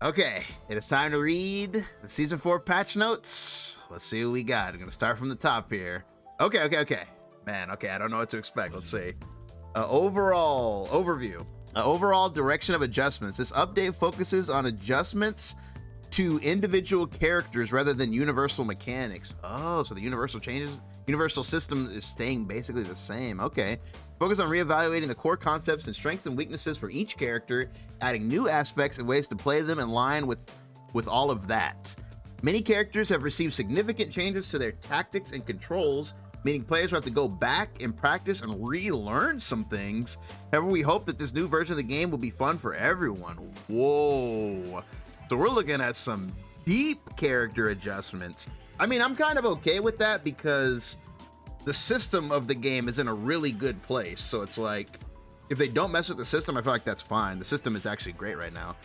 Okay, it is time to read the Season 4 patch notes. Let's see what we got. I'm going to start from the top here. Okay. Man, okay, I don't know what to expect. Let's see. Overall overview. Overall direction of adjustments. This update focuses on adjustments to individual characters rather than universal mechanics. Oh, so the universal system is staying basically the same. Okay. Focus on reevaluating the core concepts and strengths and weaknesses for each character, adding new aspects and ways to play them in line with all of that. Many characters have received significant changes to their tactics and controls, meaning players will have to go back and practice and relearn some things. However, we hope that this new version of the game will be fun for everyone. Whoa. So we're looking at some deep character adjustments. I mean, I'm kind of okay with that because the system of the game is in a really good place. So it's like, if they don't mess with the system, I feel like that's fine. The system is actually great right now.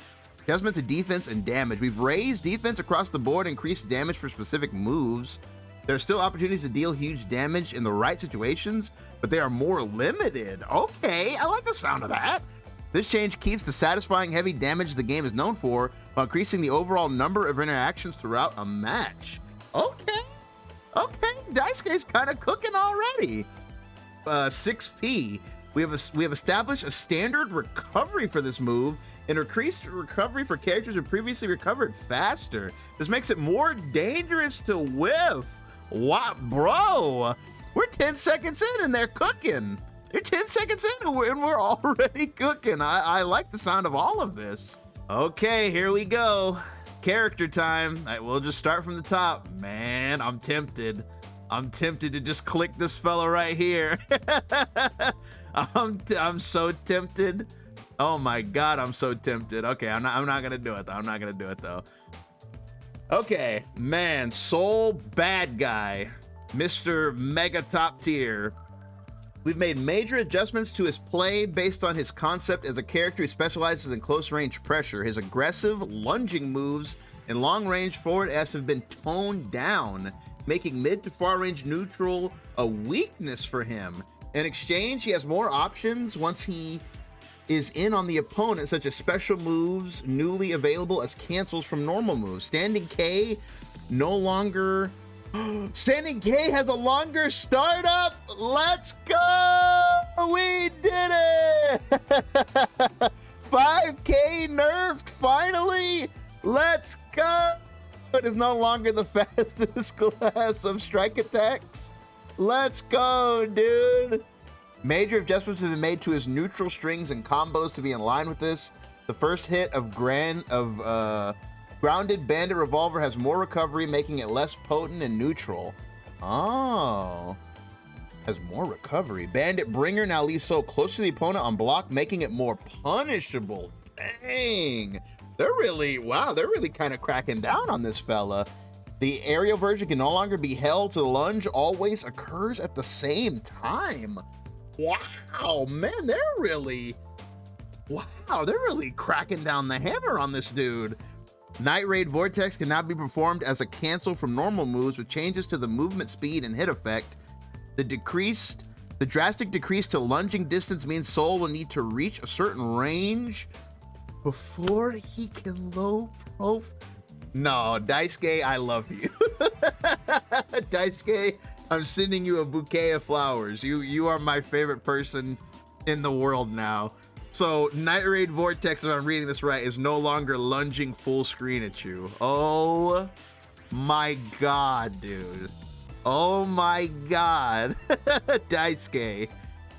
Adjustment to defense and damage. We've raised defense across the board, increased damage for specific moves. There are still opportunities to deal huge damage in the right situations, but they are more limited. Okay, I like the sound of that. This change keeps the satisfying heavy damage the game is known for, while increasing the overall number of interactions throughout a match. Okay, Daisuke's kind of cooking already. 6P. We have established a standard recovery for this move and increased recovery for characters who previously recovered faster. This makes it more dangerous to whiff. What, bro? We're 10 seconds in and they're cooking. They're 10 seconds in and we're already cooking. I like the sound of all of this. Okay, here we go. Character time. All right, we'll just start from the top. Man, I'm tempted. I'm tempted to just click this fella right here. I'm so tempted. Oh my God, I'm so tempted. Okay, I'm not gonna do it though. I'm not gonna do it though. Okay, man, Soul Bad Guy, Mr. Mega Top Tier. We've made major adjustments to his play based on his concept as a character who specializes in close range pressure. His aggressive lunging moves and long range forward S have been toned down, making mid to far range neutral a weakness for him. In exchange, he has more options once he is in on the opponent, such as special moves newly available as cancels from normal moves. Standing K has a longer startup. Let's go! We did it! 5K nerfed finally. Let's go! It is no longer the fastest class of strike attacks. Let's go, dude. Major adjustments have been made to his neutral strings and combos to be in line with this. The first hit of Grounded Bandit Revolver has more recovery, making it less potent and neutral. Oh, has more recovery. Bandit Bringer now leaves so close to the opponent on block, making it more punishable. Dang, they're really kind of cracking down on this fella. The aerial version can no longer be held, so the lunge always occurs at the same time. Wow, man, they're really cracking down the hammer on this dude. Night Raid Vortex can now be performed as a cancel from normal moves with changes to the movement speed and hit effect. The drastic decrease to lunging distance means Soul will need to reach a certain range before he can low prof. No, Daisuke, I love you. Daisuke, I'm sending you a bouquet of flowers. You are my favorite person in the world now. So Night Raid Vortex, if I'm reading this right, is no longer lunging full screen at you. Oh my God, dude. Oh my God. Daisuke,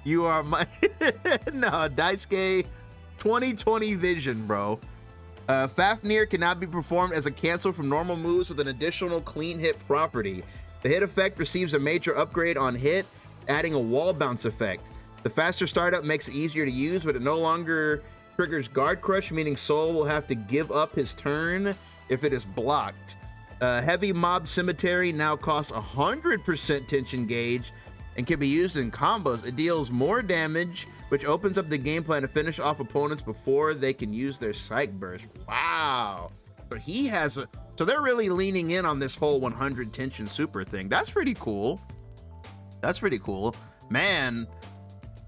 you are my... No, Daisuke, 2020 vision, bro. Fafnir cannot be performed as a cancel from normal moves with an additional clean hit property. The hit effect receives a major upgrade on hit, adding a wall bounce effect. The faster startup makes it easier to use, but it no longer triggers Guard Crush, meaning Soul will have to give up his turn if it is blocked. Heavy Mob Cemetery now costs 100% tension gauge and can be used in combos. It deals more damage, which opens up the game plan to finish off opponents before they can use their Psych Burst. Wow. But he has a... So they're really leaning in on this whole 100 tension super thing. That's pretty cool. That's pretty cool. Man,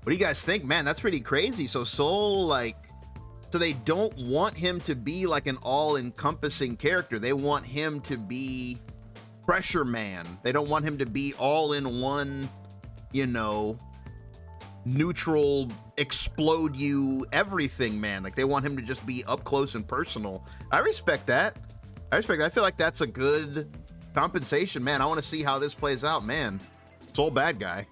what do you guys think? Man, that's pretty crazy. So Soul, like, So they don't want him to be like an all-encompassing character. They want him to be Pressure Man. They don't want him to be all in one, you know, neutral, explode you everything man. Like they want him to just be up close and personal. I respect that. I feel like that's a good compensation, man. I want to see how this plays out, man. Soul bad guy.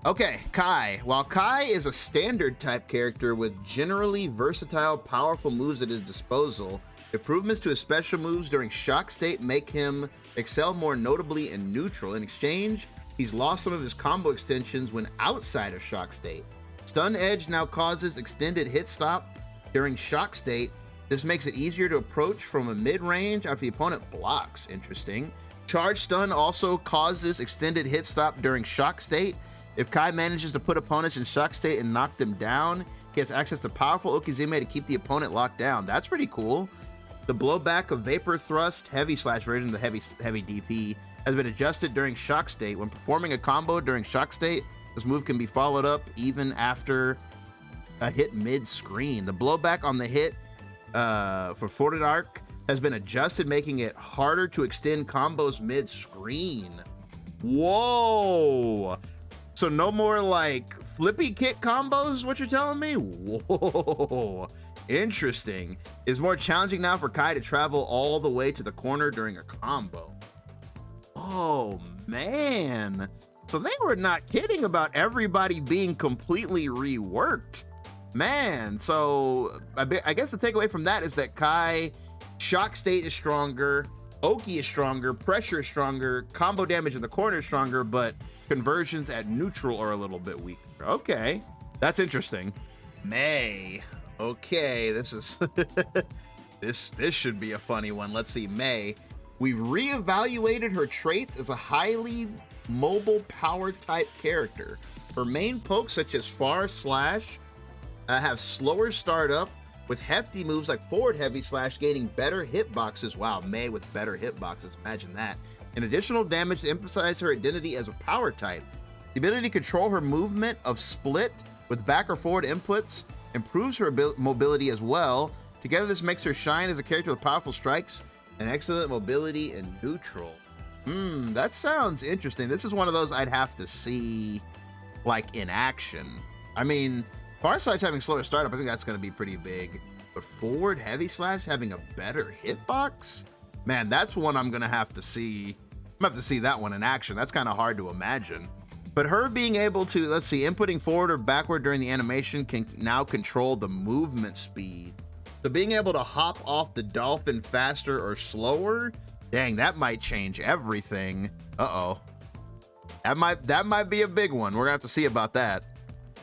Okay, Kai. While Kai is a standard type character with generally versatile, powerful moves at his disposal, improvements to his special moves during shock state make him excel more notably in neutral. In exchange, he's lost some of his combo extensions when outside of shock state. Stun Edge now causes extended hit stop during shock state. This makes it easier to approach from a mid-range after the opponent blocks. Interesting. Charge Stun also causes extended hit stop during shock state. If Kai manages to put opponents in shock state and knock them down, he has access to powerful Okizeme to keep the opponent locked down. That's pretty cool. The blowback of Vapor Thrust, heavy slash version of the heavy DP, has been adjusted during shock state. When performing a combo during shock state, this move can be followed up even after a hit mid-screen. The blowback on the hit for Forwarded Arc has been adjusted, making it harder to extend combos mid-screen. Whoa! So no more like flippy kick combos is what you're telling me? Whoa, interesting. It's more challenging now for Kai to travel all the way to the corner during a combo. Oh man. So they were not kidding about everybody being completely reworked. Man, so I guess the takeaway from that is that Kai shock state is stronger, Oki is stronger, pressure is stronger, combo damage in the corner is stronger, but conversions at neutral are a little bit weaker. Okay, that's interesting. Mei. Okay, this is this should be a funny one. Let's see, Mei. We've reevaluated her traits as a highly mobile power type character. Her main pokes such as Far Slash have slower startup, with hefty moves like forward heavy slash gaining better hitboxes. Wow, Mei with better hitboxes, imagine that. And additional damage to emphasize her identity as a power type. The ability to control her movement of split with back or forward inputs improves her mobility as well. Together this makes her shine as a character with powerful strikes and excellent mobility in neutral. That sounds interesting. This is one of those I'd have to see like in action. I mean, Far Slash having slower startup, I think that's going to be pretty big. But forward heavy slash having a better hitbox? Man, that's one I'm going to have to see. I'm going to have to see that one in action. That's kind of hard to imagine. But her being able to, let's see, inputting forward or backward during the animation can now control the movement speed. So being able to hop off the dolphin faster or slower, dang, that might change everything. Uh-oh. That might be a big one. We're going to have to see about that.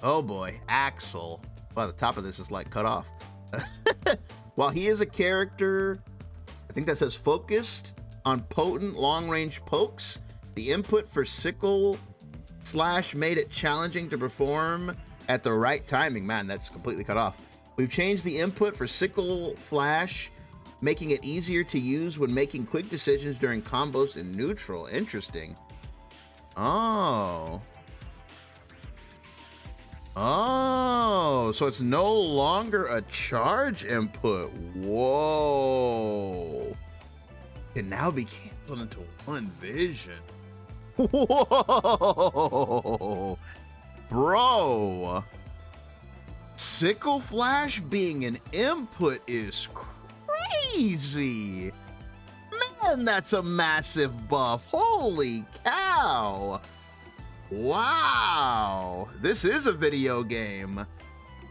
Oh boy, Axel. Wow, the top of this is like cut off. While he is a character, I think that says focused on potent long-range pokes, the input for Sickle Slash made it challenging to perform at the right timing. Man, that's completely cut off. We've changed the input for Sickle Flash, making it easier to use when making quick decisions during combos in neutral. Interesting. Oh, so it's no longer a charge input. Whoa. Can now be canceled into one vision. Whoa. Bro. Sickle Flash being an input is crazy. Man, that's a massive buff. Holy cow. Wow, this is a video game.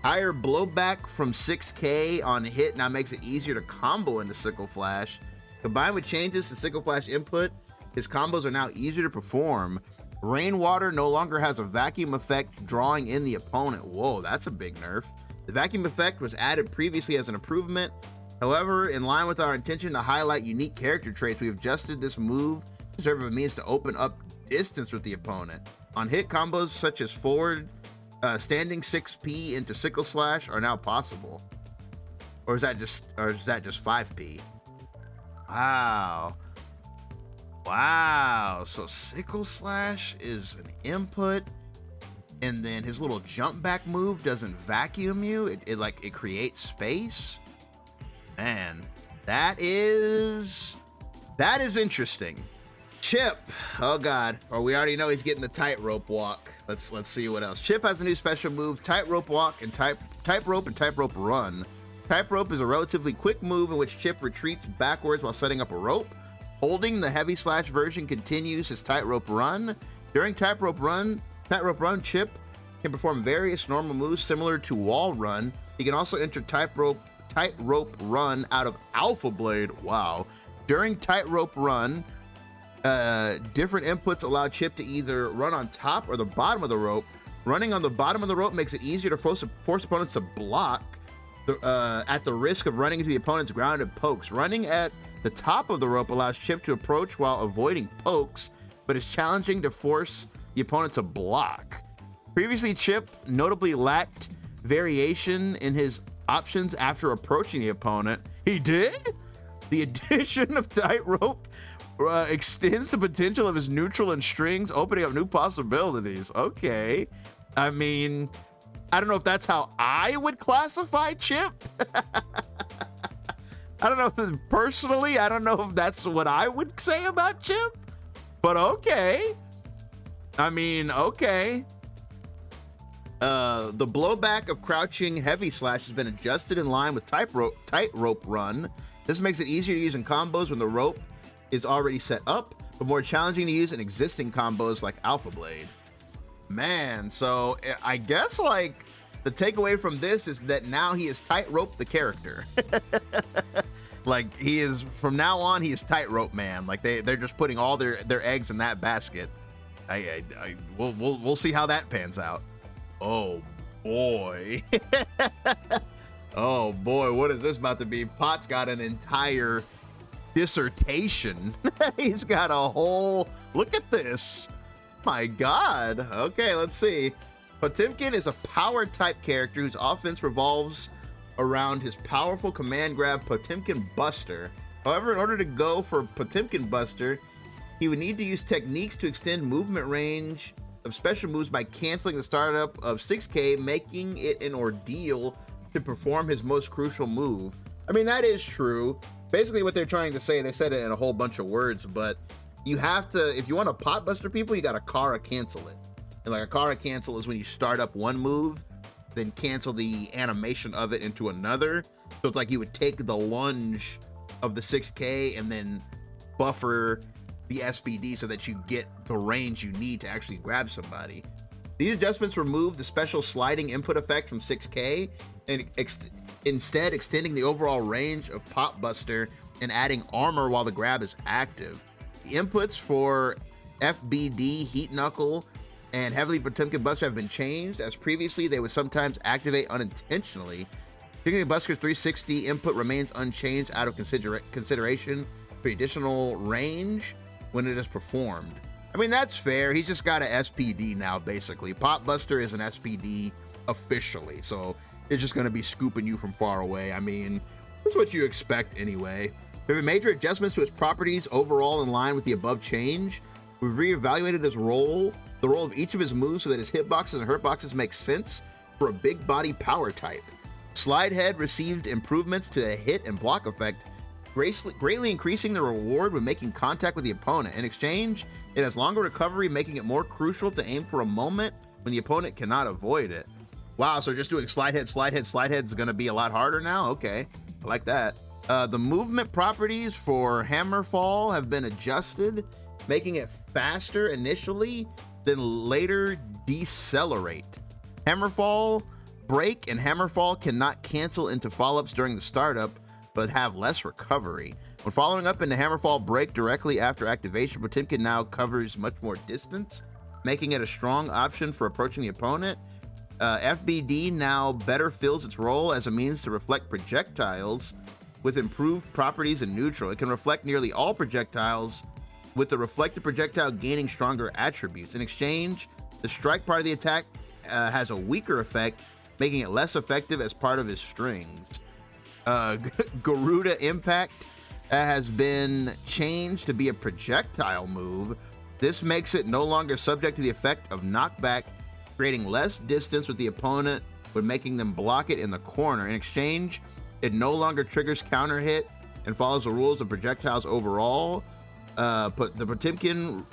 Higher blowback from 6K on hit now makes it easier to combo into Sickle Flash. Combined with changes to Sickle Flash input, his combos are now easier to perform. Rainwater no longer has a vacuum effect drawing in the opponent. Whoa, that's a big nerf. The vacuum effect was added previously as an improvement. However, in line with our intention to highlight unique character traits, we've adjusted this move to serve as a means to open up distance with the opponent. On hit, combos such as forward standing 6P into Sickle Slash are now possible. Or is that just 5P? Wow. Wow. So Sickle Slash is an input and then his little jump back move doesn't vacuum you. It creates space. Man, that is interesting. Chipp, oh god, we already know he's getting the tightrope walk. Let's see what else. Chipp has a new special move, tightrope walk and tightrope and tightrope run. Tightrope is a relatively quick move in which Chipp retreats backwards while setting up a rope. Holding the heavy slash version continues his tightrope run. During tightrope run, Chipp can perform various normal moves similar to wall run. He can also enter tightrope run out of Alpha Blade. Wow. During tightrope run, different inputs allow Chipp to either run on top or the bottom of the rope. Running on the bottom of the rope makes it easier to force opponents to block at the risk of running into the opponent's grounded pokes. Running at the top of the rope allows Chipp to approach while avoiding pokes, but it's challenging to force the opponent to block. Previously, Chipp notably lacked variation in his options after approaching the opponent. He did? The addition of tightrope extends the potential of his neutral and strings, opening up new possibilities. Okay. I mean, I don't know if that's how I would classify Chipp. I don't know if personally, I don't know if that's what I would say about Chipp, but okay. I mean, okay. The blowback of crouching heavy slash has been adjusted in line with tightrope run. This makes it easier to use in combos when the rope is already set up, but more challenging to use in existing combos like Alpha Blade. Man, so I guess like the takeaway from this is that now he is tightrope the character. Like he is, from now on, he is tightrope man. Like they're just putting all their eggs in that basket. We'll see how that pans out. Oh boy. Oh boy, what is this about to be? Pot's got an entire dissertation. He's got a whole, look at this. My god. Okay, let's see. Potemkin is a power type character whose offense revolves around his powerful command grab Potemkin Buster. However, in order to go for Potemkin Buster, he would need to use techniques to extend movement range of special moves by canceling the startup of 6K, making it an ordeal to perform his most crucial move. I mean, that is true. Basically what they're trying to say, they said it in a whole bunch of words, but you have to, if you want to pot buster people, you got to Kara cancel it. And like a Kara cancel is when you start up one move, then cancel the animation of it into another. So it's like you would take the lunge of the 6K and then buffer the SPD so that you get the range you need to actually grab somebody. These adjustments remove the special sliding input effect from 6K and instead extending the overall range of Pop Buster and adding armor while the grab is active. The inputs for FBD, Heat Knuckle, and Heavily Potemkin Buster have been changed, as previously they would sometimes activate unintentionally. Potemkin Buster's 360 input remains unchanged out of consideration for additional range when it is performed. I mean, that's fair. He's just got an SPD now, basically. Pop Buster is an SPD officially, so it's just going to be scooping you from far away. I mean, that's what you expect anyway. There have been major adjustments to its properties overall in line with the above change. We've reevaluated his role, the role of each of his moves so that his hitboxes and hurtboxes make sense for a big body power type. Slide Head received improvements to the hit and block effect, greatly increasing the reward when making contact with the opponent. In exchange, it has longer recovery, making it more crucial to aim for a moment when the opponent cannot avoid it. Wow, so just doing Slide Head is going to be a lot harder now? Okay, I like that. The movement properties for Hammerfall have been adjusted, making it faster initially, then later decelerate. Hammerfall Break and Hammerfall cannot cancel into follow-ups during the startup, but have less recovery. When following up into Hammerfall Break directly after activation, Potemkin now covers much more distance, making it a strong option for approaching the opponent. FBD now better fills its role as a means to reflect projectiles with improved properties in neutral. It can reflect nearly all projectiles, with the reflected projectile gaining stronger attributes. In exchange, the strike part of the attack has a weaker effect, making it less effective as part of his strings. Garuda Impact has been changed to be a projectile move. This makes it no longer subject to the effect of knockback creating less distance with the opponent when making them block it in the corner. In exchange, it no longer triggers counter hit and follows the rules of projectiles overall. Put the Potemkin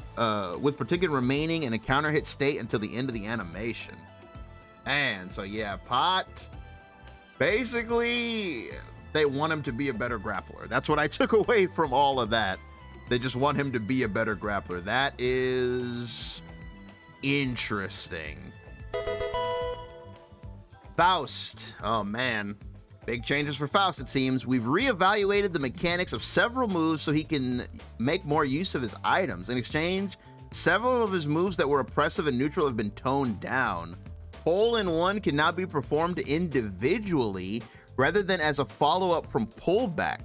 with Potemkin remaining in a counter hit state until the end of the animation. And so yeah, Pot, basically they want him to be a better grappler. That's what I took away from all of that. They just want him to be a better grappler. That is interesting. Faust. Oh man. Big changes for Faust, it seems. We've reevaluated the mechanics of several moves so he can make more use of his items. In exchange, several of his moves that were oppressive and neutral have been toned down. Hole-in-one can now be performed individually rather than as a follow-up from pullback.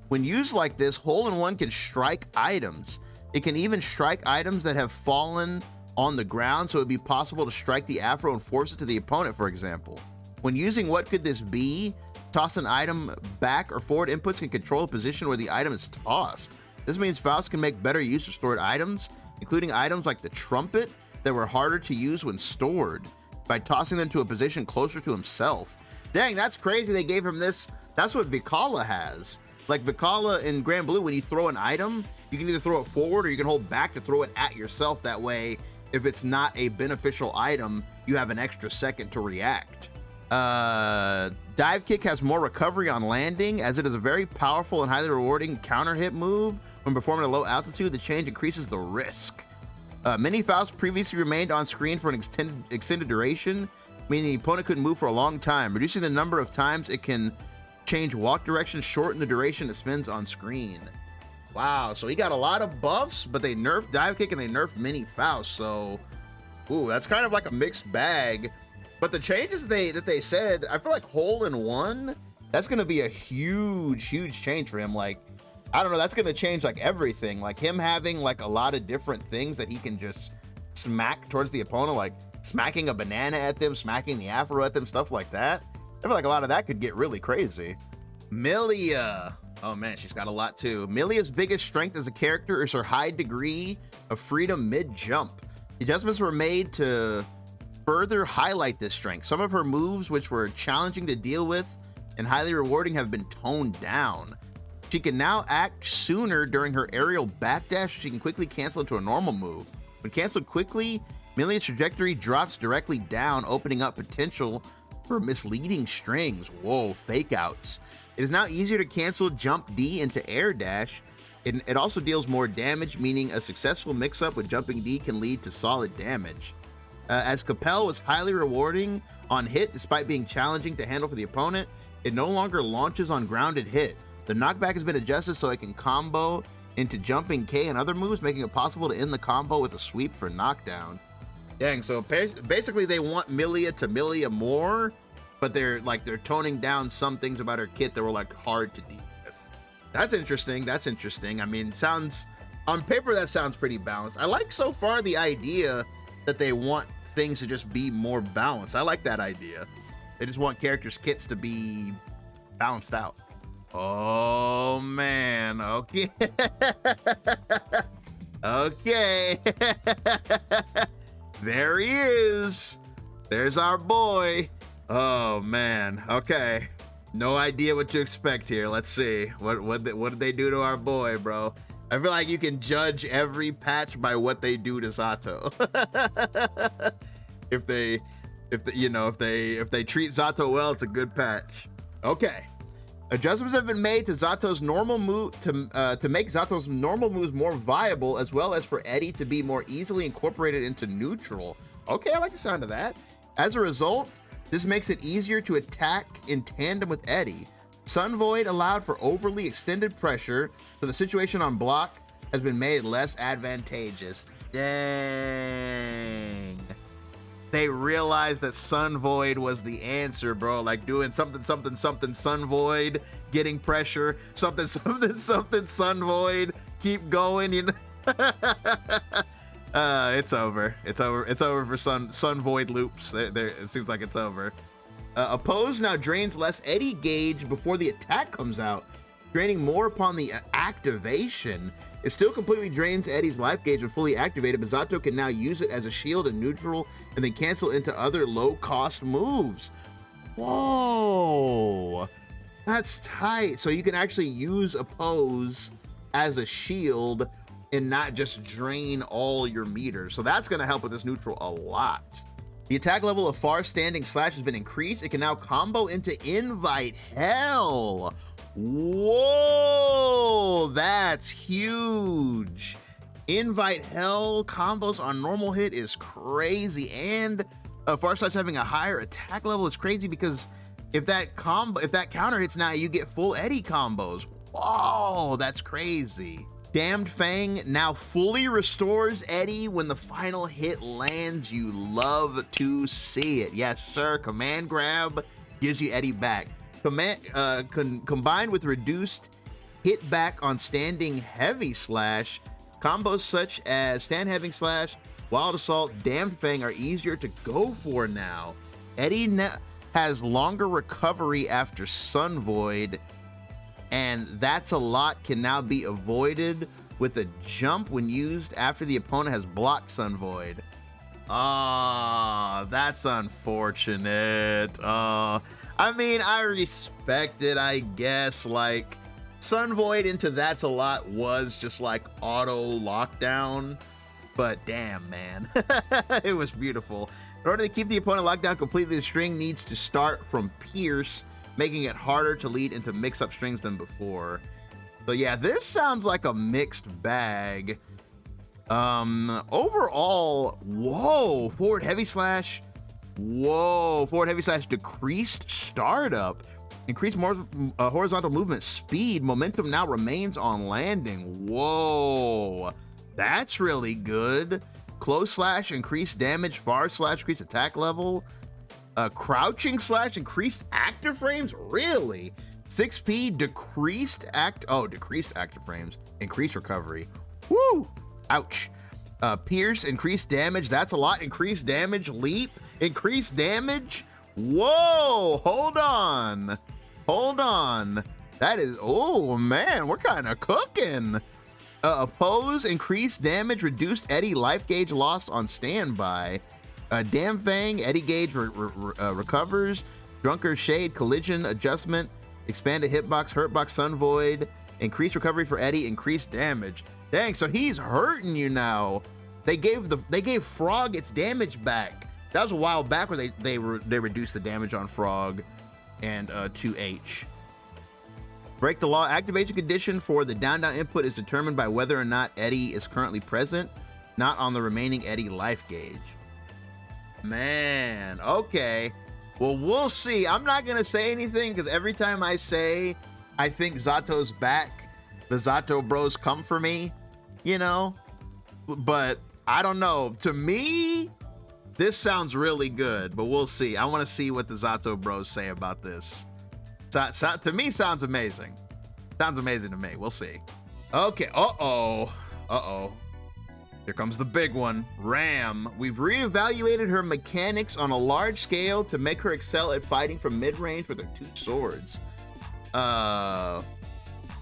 When used like this, Hole-in-one can strike items. It can even strike items that have fallen on the ground, so it'd be possible to strike the afro and force it to the opponent, for example. When using What Could This Be? Toss an item back or forward inputs can control the position where the item is tossed. This means Faust can make better use of stored items, including items like the trumpet that were harder to use when stored, by tossing them to a position closer to himself. Dang, that's crazy they gave him this. That's what Vikala has. Like Vikala in Grand Blue, when you throw an item, you can either throw it forward or you can hold back to throw it at yourself. That way, if it's not a beneficial item, you have an extra second to react. Dive Kick has more recovery on landing, as it is a very powerful and highly rewarding counter hit move. When performed at a low altitude, the change increases the risk. Mini Faust previously remained on screen for an extended duration, meaning the opponent couldn't move for a long time. Reducing the number of times it can change walk direction, shorten the duration it spends on screen. Wow, so he got a lot of buffs, but they nerfed Dive Kick and they nerfed Mini Faust, so ooh, that's kind of like a mixed bag. But the changes that they said, I feel like Hole-in-one, that's gonna be a huge change for him. Like, I don't know, that's gonna change like everything. Like him having like a lot of different things that he can just smack towards the opponent, like smacking a banana at them, smacking the afro at them, stuff like that. I feel like a lot of that could get really crazy. Millia. Oh man, she's got a lot too. Millia's biggest strength as a character is her high degree of freedom mid-jump. The adjustments were made to further highlight this strength. Some of her moves, which were challenging to deal with and highly rewarding, have been toned down. She can now act sooner during her aerial backdash. She can quickly cancel into a normal move. When canceled quickly, Millia's trajectory drops directly down, opening up potential for misleading strings. Whoa, fake outs. It is now easier to cancel jump D into air dash. It also deals more damage, meaning a successful mix-up with jumping D can lead to solid damage. As Capel was highly rewarding on hit despite being challenging to handle for the opponent, it no longer launches on grounded hit. The knockback has been adjusted so it can combo into jumping K and other moves, making it possible to end the combo with a sweep for knockdown. Dang, so basically they want Millia to Millia more, but they're toning down some things about her kit that were like hard to deal with. That's interesting. That's interesting. I mean, sounds on paper that sounds pretty balanced. I like so far the idea that they want things to just be more balanced. I like that idea. They just want characters' kits to be balanced out. Oh man, okay. Okay. There he is. There's our boy. Oh man, okay. No idea what to expect here. Let's see. What did they do to our boy, bro? I feel like you can judge every patch by what they do to Zato. if they treat Zato well, it's a good patch. Okay. Adjustments have been made to Zato's normal move to make Zato's normal moves more viable, as well as for Eddie to be more easily incorporated into neutral. Okay, I like the sound of that. As a result, this makes it easier to attack in tandem with Eddie. Sun Void allowed for overly extended pressure, so the situation on block has been made less advantageous. Dang. They realized that Sun Void was the answer, bro. Like doing something, Sun Void, getting pressure, something, Sun Void, keep going, you know. It's over. It's over for Sun Void loops. It seems like it's over. Oppose now drains less Eddie gauge before the attack comes out, draining more upon the activation. It still completely drains Eddie's life gauge when fully activated, but Zato can now use it as a shield and neutral and then cancel into other low-cost moves. Whoa, that's tight. So you can actually use a pose as a shield and not just drain all your meters. So that's gonna help with this neutral a lot. The attack level of far standing slash has been increased. It can now combo into invite hell. Whoa, that's huge. Invite hell combos on normal hit is crazy, and far slash having a higher attack level is crazy because if that counter hits now, you get full Eddie combos. Whoa, that's crazy. Damned Fang now fully restores Eddie when the final hit lands. You love to see it. Yes, sir. Command grab gives you Eddie back. Combined with reduced hit back on standing heavy slash, combos such as stand heavy slash, wild assault, damned fang are easier to go for now. Eddie has longer recovery after Sun Void, and that's a lot can now be avoided with a jump when used after the opponent has blocked Sun Void. Ah, that's unfortunate. I mean, I respect it, I guess. Like, Sun Void into That's a Lot was just like auto lockdown, but damn, man. It was beautiful. In order to keep the opponent locked down completely, the string needs to start from Pierce, making it harder to lead into mix-up strings than before. So yeah, this sounds like a mixed bag. Overall, whoa, forward heavy slash. Whoa, forward heavy slash, decreased startup. Increased more horizontal movement speed. Momentum now remains on landing. Whoa, that's really good. Close slash, increased damage. Far slash, increased attack level. Crouching slash, increased active frames. Really? 6P, decreased active frames. Increased recovery. Woo! Ouch. Pierce, increased damage. That's a lot. Increased damage. Leap, increased damage. Whoa! Hold on. That is, oh man, we're kind of cooking. Oppose, increased damage, reduced Eddie life gauge lost on standby. Damn Fang, Eddie gauge recovers. Drunkard Shade, collision adjustment, expanded hitbox, hurtbox, Sun Void, increased recovery for Eddie, increased damage. Dang, so he's hurting you now. They gave Frog its damage back. That was a while back where they reduced the damage on Frog and 2H. Break the law. Activation condition for the down input is determined by whether or not Eddie is currently present, not on the remaining Eddie life gauge. Man, okay. Well, we'll see. I'm not gonna say anything because every time I say I think Zato's back, the Zato bros come for me, you know? But I don't know. To me, this sounds really good, but we'll see. I want to see what the Zato bros say about this. To me, sounds amazing. Sounds amazing to me. We'll see. Okay. Uh-oh. Here comes the big one. Ram. We've reevaluated her mechanics on a large scale to make her excel at fighting from mid-range with her two swords.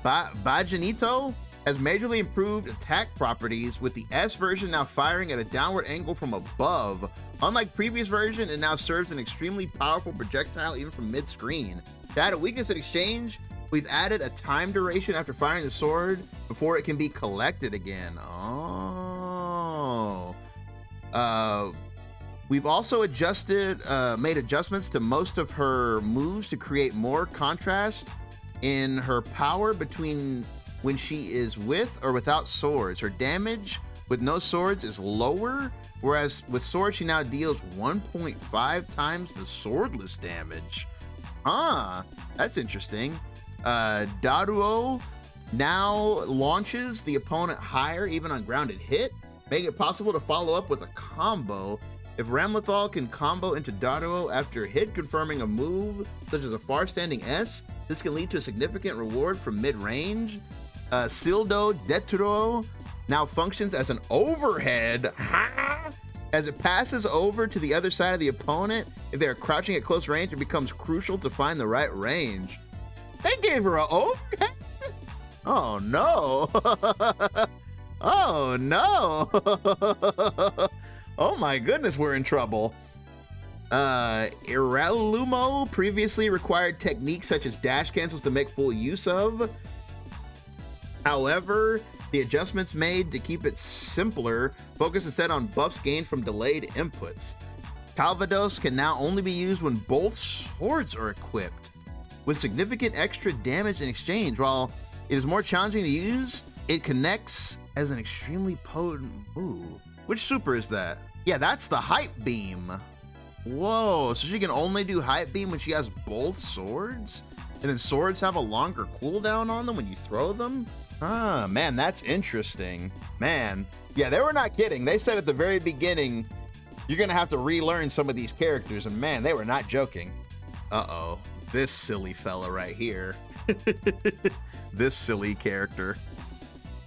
Bajanito has majorly improved attack properties, with the S version now firing at a downward angle from above. Unlike previous version, it now serves an extremely powerful projectile even from mid-screen. To add a weakness in exchange, we've added a time duration after firing the sword before it can be collected again. Oh. We've also made adjustments to most of her moves to create more contrast in her power between when she is with or without swords. Her damage with no swords is lower, whereas with swords she now deals 1.5 times the swordless damage. That's interesting. Daruo now launches the opponent higher even on grounded hit, making it possible to follow up with a combo. If Ramlethal can combo into Daruo after hit confirming a move, such as a far standing S, this can lead to a significant reward from mid-range. Sildo Detro now functions as an overhead. As it passes over to the other side of the opponent, if they are crouching at close range, it becomes crucial to find the right range. They gave her an overhead? Oh no. Oh no. Oh my goodness, we're in trouble. Iralumo previously required techniques such as dash cancels to make full use of. However, the adjustments made to keep it simpler focus instead on buffs gained from delayed inputs. Calvados can now only be used when both swords are equipped, with significant extra damage in exchange. While it is more challenging to use, it connects as an extremely potent move. Which super is that? Yeah, that's the Hype Beam. Whoa, so she can only do Hype Beam when she has both swords? And then swords have a longer cooldown on them when you throw them? Ah, man, that's interesting. Man, yeah, they were not kidding. They said at the very beginning, you're gonna have to relearn some of these characters, and man, they were not joking. Uh-oh, this silly fella right here. This silly character.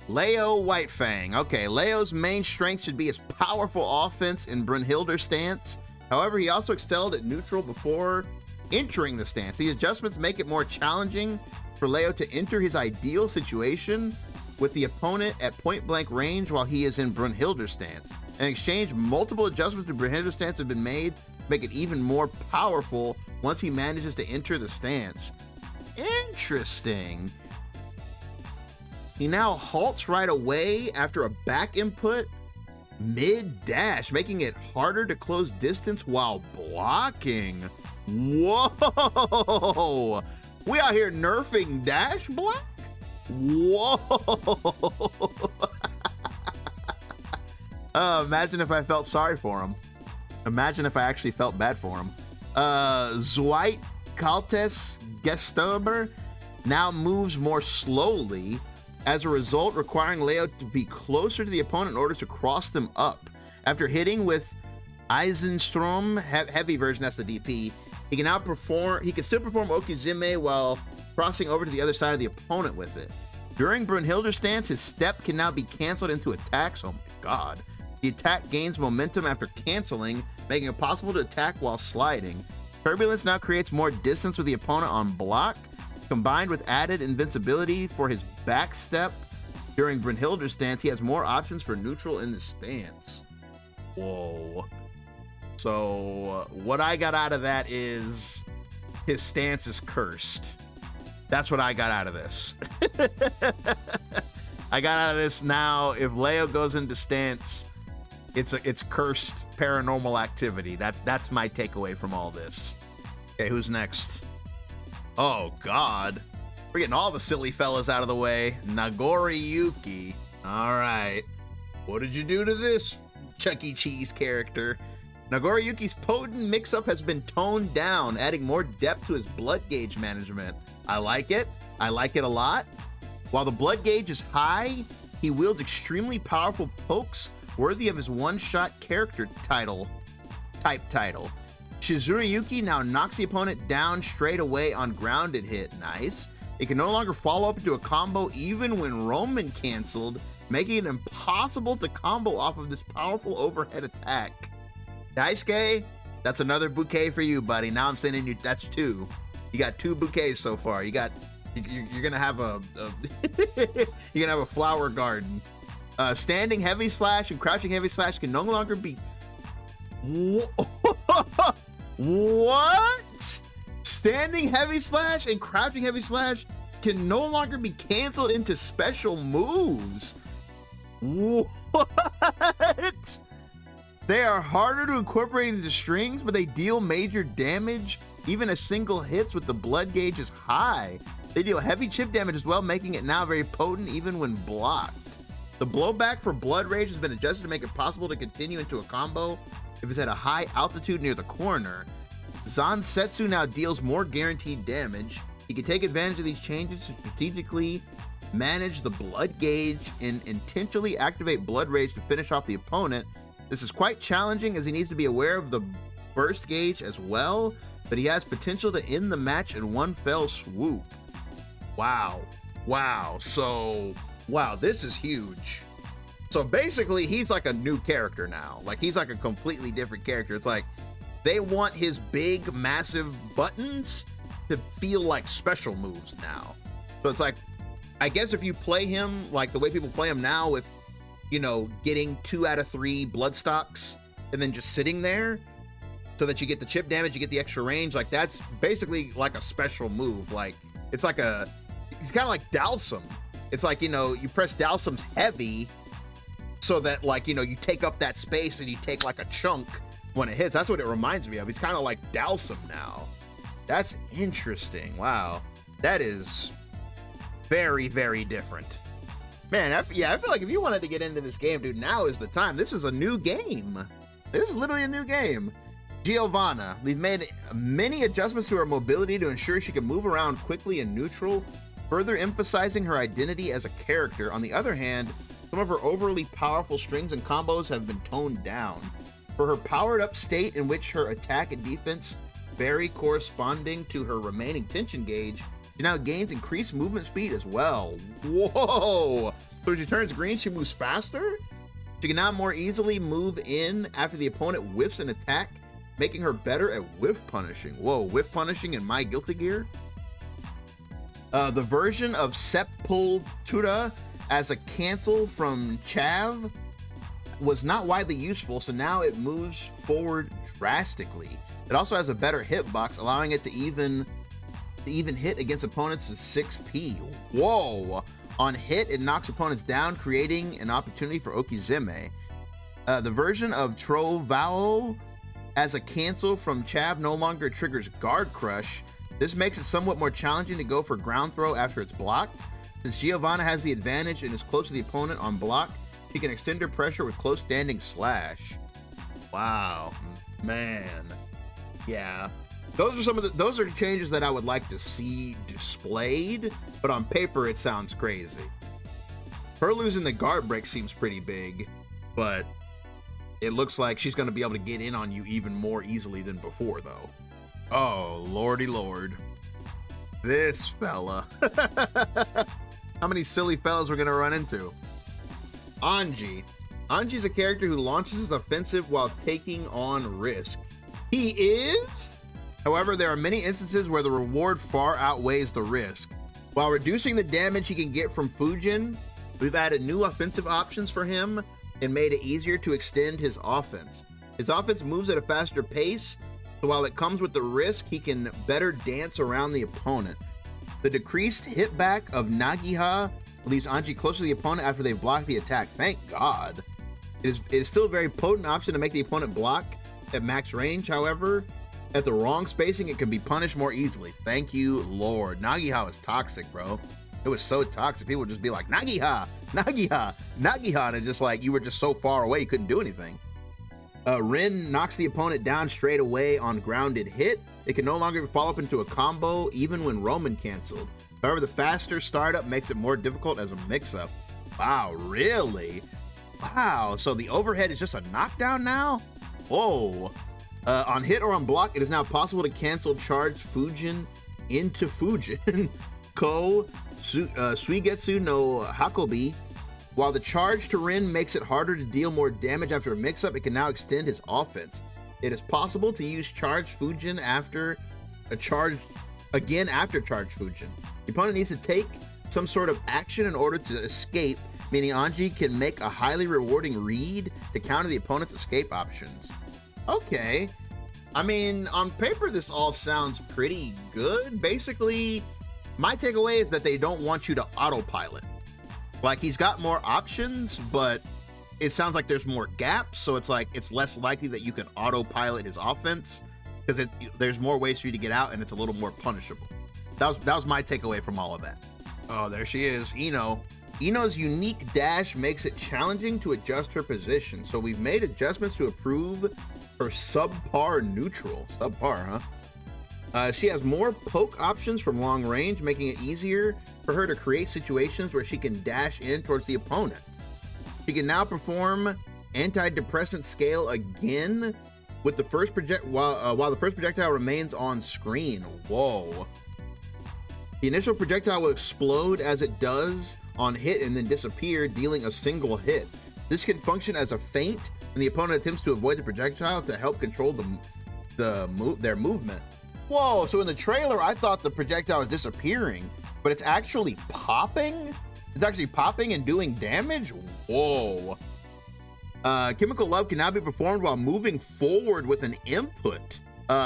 Leo Whitefang. Okay, Leo's main strength should be his powerful offense in Brunhilde's stance. However, he also excelled at neutral before entering the stance. These adjustments make it more challenging for Leo to enter his ideal situation with the opponent at point-blank range while he is in Brunhilde's stance. In exchange, multiple adjustments to Brunhilde's stance have been made to make it even more powerful once he manages to enter the stance. Interesting. He now halts right away after a back input mid-dash, making it harder to close distance while blocking. Whoa! We out here nerfing dash block? Whoa! Imagine if I felt sorry for him. Imagine if I actually felt bad for him. Zweit Kaltes Gestober now moves more slowly, as a result requiring Leo to be closer to the opponent in order to cross them up. After hitting with Eisenstrom, heavy version, that's the DP, he can still perform Okizeme while crossing over to the other side of the opponent with it. During Brunhilde's stance, his step can now be canceled into attacks. Oh my god. The attack gains momentum after canceling, making it possible to attack while sliding. Turbulence now creates more distance with the opponent on block, combined with added invincibility for his back step. During Brunhilde's stance, he has more options for neutral in the stance. Whoa. So what I got out of that is his stance is cursed. That's what I got out of this. I got out of this now. If Leo goes into stance, it's cursed paranormal activity. That's my takeaway from all this. Okay, who's next? Oh god. We're getting all the silly fellas out of the way. Nagoriyuki. All right. What did you do to this Chuck E. Cheese character? Nagoriyuki's potent mix-up has been toned down, adding more depth to his blood gauge management. I like it. I like it a lot. While the blood gauge is high, he wields extremely powerful pokes worthy of his one-shot character type title. Shizuriyuki now knocks the opponent down straight away on grounded hit. Nice. It can no longer follow up into a combo even when Roman canceled, making it impossible to combo off of this powerful overhead attack. Daisuke, that's another bouquet for you, buddy. Now I'm sending you, that's two. You got two bouquets so far. You're gonna have you're gonna have a flower garden. Standing heavy slash and crouching heavy slash can no longer be. What? Standing heavy slash and crouching heavy slash can no longer be canceled into special moves. What? They are harder to incorporate into strings, but they deal major damage, even as single hits with the blood gauge is high. They deal heavy chip damage as well, making it now very potent even when blocked. The blowback for Blood Rage has been adjusted to make it possible to continue into a combo if it's at a high altitude near the corner. Zansetsu now deals more guaranteed damage. He can take advantage of these changes to strategically manage the blood gauge and intentionally activate Blood Rage to finish off the opponent. This is quite challenging as he needs to be aware of the burst gauge as well, but he has potential to end the match in one fell swoop. Wow. So, this is huge. So basically, he's like a new character now. Like, he's like a completely different character. It's like, they want his big, massive buttons to feel like special moves now. So it's like, I guess if you play him like the way people play him now with, you know, getting 2 out of 3 blood stocks and then just sitting there so that you get the chip damage, you get the extra range, like that's basically like a special move. Like it's like he's kind of like Dalsum. It's like, you know, you press Dalsum's heavy so that like, you know, you take up that space and you take like a chunk when it hits. That's what it reminds me of. He's kind of like Dalsum now. That's interesting. Wow. That is very, very different. Man, I feel like if you wanted to get into this game, dude, now is the time. This is a new game. This is literally a new game. Giovanna. We've made many adjustments to her mobility to ensure she can move around quickly and neutral, further emphasizing her identity as a character. On the other hand, some of her overly powerful strings and combos have been toned down. For her powered up state in which her attack and defense vary corresponding to her remaining tension gauge, she now gains increased movement speed as well. Whoa! So as she turns green, she moves faster? She can now more easily move in after the opponent whiffs an attack, making her better at whiff punishing. Whoa, whiff punishing in My Guilty Gear? The version of Sepultura as a cancel from Chav was not widely useful, so now it moves forward drastically. It also has a better hitbox, allowing it to even hit against opponents to 6p. Whoa! On hit, it knocks opponents down, creating an opportunity for Okizeme. The version of Trovao as a cancel from Chav no longer triggers Guard Crush. This makes it somewhat more challenging to go for ground throw after it's blocked. Since Giovanna has the advantage and is close to the opponent on block, she can extend her pressure with close standing slash. Wow, man. Yeah. Those are changes that I would like to see displayed, but on paper it sounds crazy. Her losing the guard break seems pretty big, but it looks like she's going to be able to get in on you even more easily than before, though. Oh, lordy lord. This fella. How many silly fellas we're going to run into? Anji. Anji's a character who launches his offensive while taking on risk. He is? However, there are many instances where the reward far outweighs the risk. While reducing the damage he can get from Fujin, we've added new offensive options for him and made it easier to extend his offense. His offense moves at a faster pace, so while it comes with the risk, he can better dance around the opponent. The decreased hitback of Nagiha leaves Anji close to the opponent after they block the attack. Thank God. It is still a very potent option to make the opponent block at max range, however, at the wrong spacing, it can be punished more easily. Thank you, Lord. Nagiha is toxic, bro. It was so toxic. People would just be like, Nagiha, Nagiha, Nagiha, and it's just like, you were just so far away, you couldn't do anything. Rin knocks the opponent down straight away on grounded hit. It can no longer follow up into a combo, even when Roman canceled. However, the faster startup makes it more difficult as a mix-up. Wow, really? Wow, so the overhead is just a knockdown now? Whoa. On hit or on block, it is now possible to cancel charged Fujin into Fujin. Suigetsu no Hakobi. While the charge to Rin makes it harder to deal more damage after a mix-up, it can now extend his offense. It is possible to use charged Fujin after charged Fujin. The opponent needs to take some sort of action in order to escape, meaning Anji can make a highly rewarding read to counter the opponent's escape options. Okay. I mean, on paper, this all sounds pretty good. Basically, my takeaway is that they don't want you to autopilot. Like, he's got more options, but it sounds like there's more gaps, so it's like it's less likely that you can autopilot his offense because there's more ways for you to get out and it's a little more punishable. That was my takeaway from all of that. Oh, there she is, Ino. Ino's unique dash makes it challenging to adjust her position, so we've made adjustments to improve her subpar neutral. Subpar, huh? She has more poke options from long range, making it easier for her to create situations where she can dash in towards the opponent. She can now perform antidepressant scale again with the first while the first projectile remains on screen. Whoa. The initial projectile will explode as it does on hit and then disappear, dealing a single hit. This can function as a feint when the opponent attempts to avoid the projectile to help control their movement. Whoa, so in the trailer, I thought the projectile was disappearing. but it's actually popping? It's actually popping and doing damage? Whoa. Chemical Love can now be performed while moving forward with an input.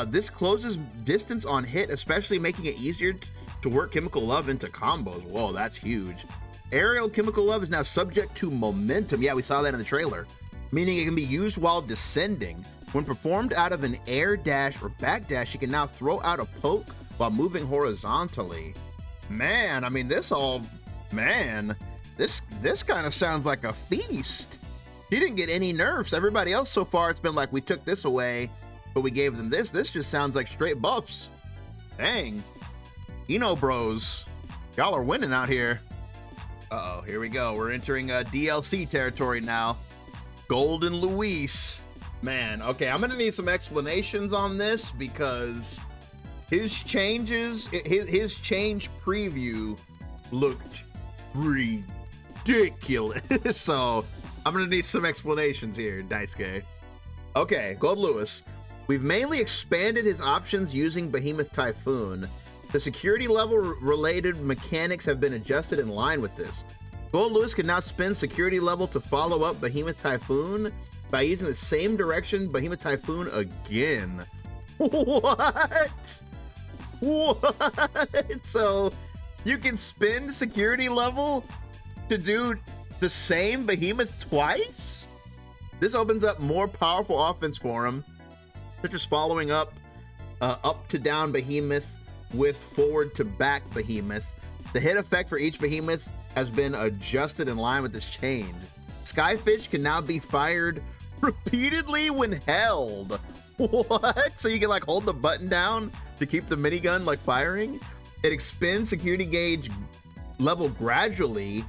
This closes distance on hit, especially making it easier to work Chemical Love into combos. Whoa, that's huge. Aerial Chemical Love is now subject to momentum. Yeah, we saw that in the trailer. Meaning it can be used while descending. When performed out of an air dash or back dash, you can now throw out a poke while moving horizontally. Man, I mean, this kind of sounds like a feast. She didn't get any nerfs. Everybody else so far, it's been like, we took this away, but we gave them this. This just sounds like straight buffs. Dang. Bros. Y'all are winning out here. Uh-oh, here we go. We're entering DLC territory now. Golden Luis. Man, okay, I'm gonna need some explanations on this because his change preview looked ridiculous. So I'm gonna need some explanations here, Daisuke. Okay, Goldlewis. We've mainly expanded his options using Behemoth Typhoon. The security level related mechanics have been adjusted in line with this. Goldlewis can now spend security level to follow up Behemoth Typhoon by using the same direction Behemoth Typhoon again. What? What? So you can spend security level to do the same Behemoth twice? This opens up more powerful offense for him, such as following up to down Behemoth with forward to back Behemoth. The hit effect for each Behemoth has been adjusted in line with this change. Skyfish can now be fired repeatedly when held. What? So you can like hold the button down to keep the minigun like firing? It expends security gauge level gradually.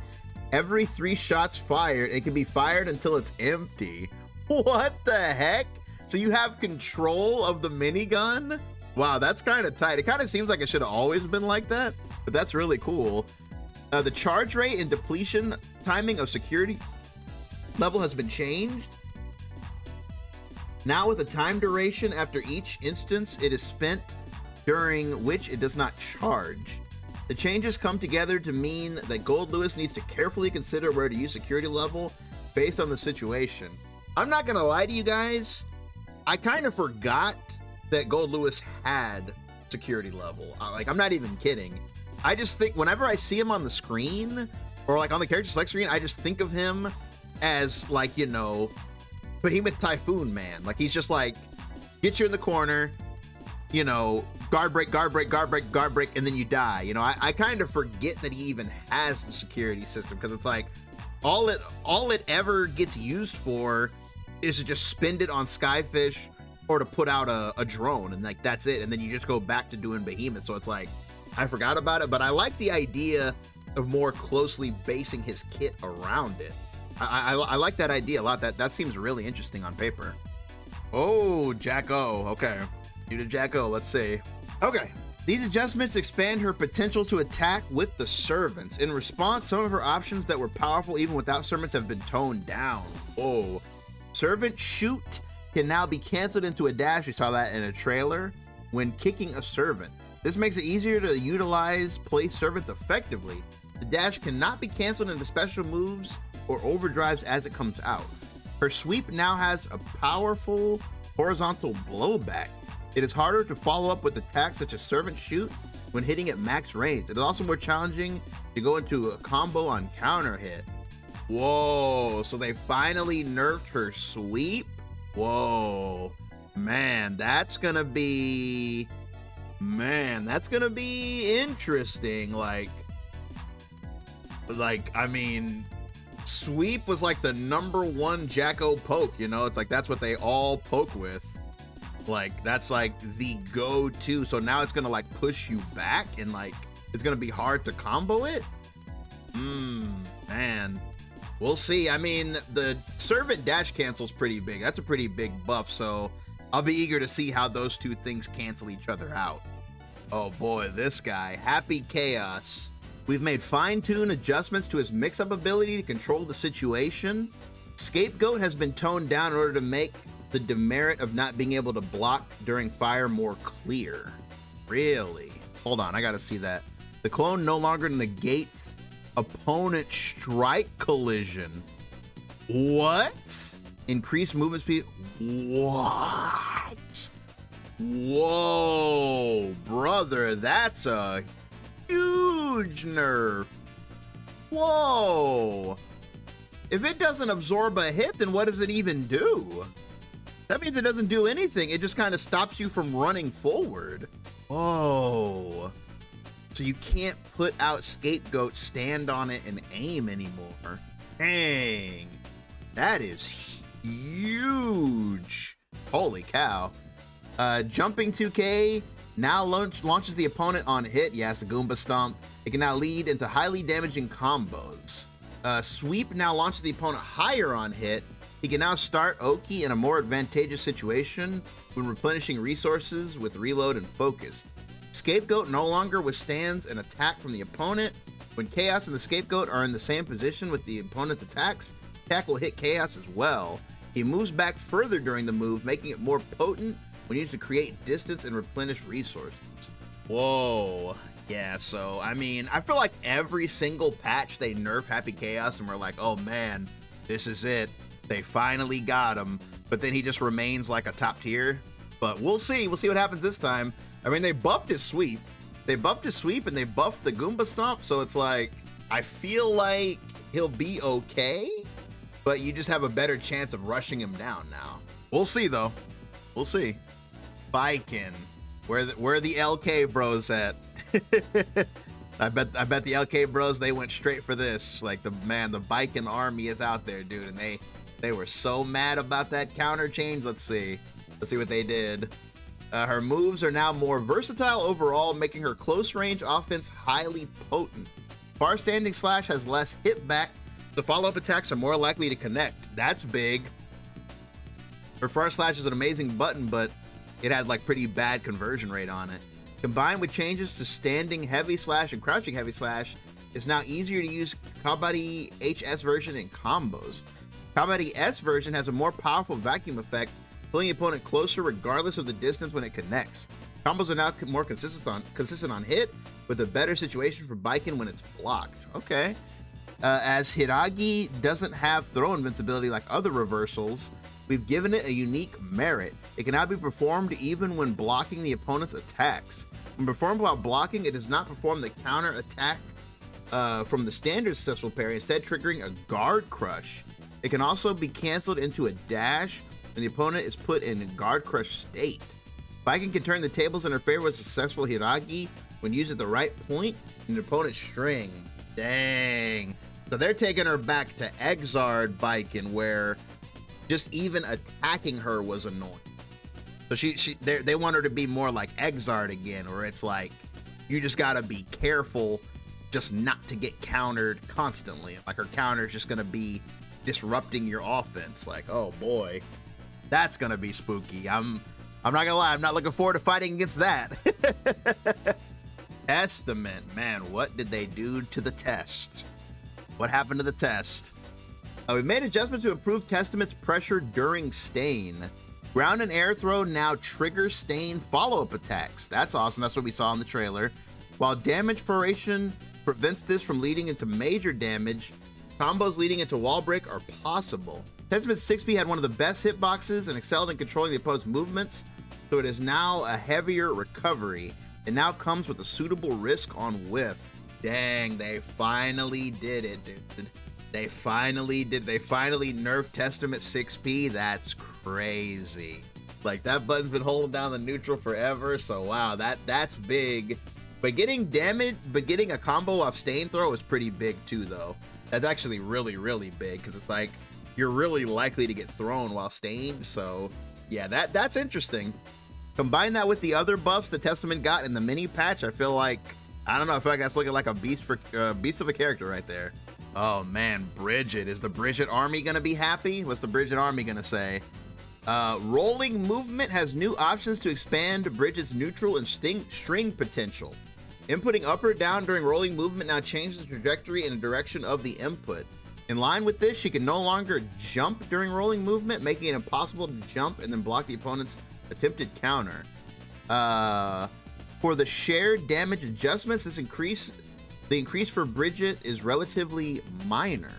Every 3 shots fired, it can be fired until it's empty. What the heck? So you have control of the minigun? Wow, that's kind of tight. It kind of seems like it should have always been like that, but that's really cool. The charge rate and depletion timing of security level has been changed. Now with a time duration after each instance it is spent during which it does not charge. The changes come together to mean that Goldlewis needs to carefully consider where to use security level based on the situation. I'm not gonna lie to you guys, I kind of forgot that Goldlewis had security level. Like, I'm not even kidding. I just think whenever I see him on the screen or like on the character select screen, I just think of him as like, Behemoth Typhoon man. Like he's just like, get you in the corner, guard break, guard break, guard break, guard break, and then you die. I kind of forget that he even has the security system because it's like all it ever gets used for is to just spend it on Skyfish or to put out a drone, and like that's it. And then you just go back to doing Behemoth. So it's like, I forgot about it, but I like the idea of more closely basing his kit around it. I like that idea a lot. That seems really interesting on paper. Oh, Jacko. Okay. New to Jacko. Let's see. Okay. These adjustments expand her potential to attack with the servants. In response, some of her options that were powerful even without servants have been toned down. Oh. Servant shoot can now be canceled into a dash. We saw that in a trailer when kicking a servant. This makes it easier to utilize place servants effectively. The dash cannot be canceled into special moves or overdrives as it comes out. Her sweep now has a powerful horizontal blowback. It is harder to follow up with attacks such as servant shoot when hitting at max range. It is also more challenging to go into a combo on counter hit. Whoa, so they finally nerfed her sweep? Whoa, man, that's gonna be interesting. Like, I mean, sweep was like the #1 Jacko poke, it's like that's what they all poke with. Like, that's like the go-to. So now it's gonna like push you back and like it's gonna be hard to combo it. Man, we'll see. I mean, the servant dash cancel's pretty big. That's a pretty big buff, so I'll be eager to see how those two things cancel each other out. Oh boy, this guy, Happy Chaos. We've made fine-tuned adjustments to his mix-up ability to control the situation. Scapegoat has been toned down in order to make the demerit of not being able to block during fire more clear. Really? Hold on, I gotta see that. The clone no longer negates opponent strike collision. What? Increased movement speed. What? Whoa, brother, that's a huge nerf. Whoa. If it doesn't absorb a hit, then what does it even do? That means it doesn't do anything. It just kind of stops you from running forward. Oh. So you can't put out Scapegoat, stand on it, and aim anymore. Dang. That is huge. Holy cow. Jumping 2K now launches the opponent on hit. Yes, a Goomba Stomp. It can now lead into highly damaging combos. Sweep now launches the opponent higher on hit. He can now start Oki in a more advantageous situation when replenishing resources with reload and focus. Scapegoat no longer withstands an attack from the opponent. When Chaos and the Scapegoat are in the same position with the opponent's attacks, attack will hit Chaos as well. He moves back further during the move, making it more potent when used to create distance and replenish resources. Whoa. Yeah, so, I mean, I feel like every single patch they nerf Happy Chaos and we're like, oh man, this is it. They finally got him. But then he just remains like a top tier. But we'll see. We'll see what happens this time. I mean, they buffed his sweep. They buffed his sweep and they buffed the Goomba Stomp. So it's like, I feel like he'll be okay. But you just have a better chance of rushing him down now. We'll see, though. We'll see. Baiken. Where the LK bros at? I bet the LK bros, they went straight for this. Like, the Baiken army is out there, dude. And they were so mad about that counter change. Let's see what they did. Her moves are now more versatile overall, making her close range offense highly potent. Far standing slash has less hit back. The follow-up attacks are more likely to connect. That's big. Her far slash is an amazing button, but it had like pretty bad conversion rate on it. Combined with changes to standing heavy slash and crouching heavy slash, it's now easier to use Kabaddi HS version in combos. Kabaddi S version has a more powerful vacuum effect, pulling the opponent closer regardless of the distance when it connects. Combos are now more consistent on hit, with a better situation for Baiken when it's blocked. Okay. As Hiragi doesn't have throw invincibility like other reversals, we've given it a unique merit. It can now be performed even when blocking the opponent's attacks. When performed while blocking, it does not perform the counter attack from the standard successful parry, instead triggering a guard crush. It can also be canceled into a dash when the opponent is put in a guard crush state. Baiken can turn the tables in her favor with successful Hiragi when used at the right point in the opponent's string. Dang. So they're taking her back to Exard Baiken, where just even attacking her was annoying. So they want her to be more like Exard again, where it's like, you just gotta be careful just not to get countered constantly. Like, her counter is just gonna be disrupting your offense. Like, oh boy, that's gonna be spooky. I'm not gonna lie, I'm not looking forward to fighting against that. Testament, man, what did they do to the test? What happened to the test? We made adjustments to improve Testament's pressure during Stain. Ground and air throw now trigger Stain follow-up attacks. That's awesome. That's what we saw in the trailer. While damage proration prevents this from leading into major damage, combos leading into wall break are possible. Testament 6P had one of the best hitboxes and excelled in controlling the opponent's movements, so it is now a heavier recovery. It now comes with a suitable risk on whiff. Dang, they finally did it, dude. They finally nerfed Testament 6P. That's crazy. Like, that button's been holding down the neutral forever, so wow, that's big. But getting a combo off Stain Throw is pretty big too, though. That's actually really, really big, because it's like, you're really likely to get thrown while stained, so yeah, that's interesting. Combine that with the other buffs the Testament got in the mini patch, I feel like that's looking like a beast of a character right there. Oh man, Bridget. Is the Bridget army gonna be happy? What's the Bridget army gonna say? Rolling movement has new options to expand Bridget's neutral and string potential. Inputting up or down during rolling movement now changes the trajectory and the direction of the input. In line with this, she can no longer jump during rolling movement, making it impossible to jump and then block the opponent's attempted counter. For the shared damage adjustments, the increase for Bridget is relatively minor.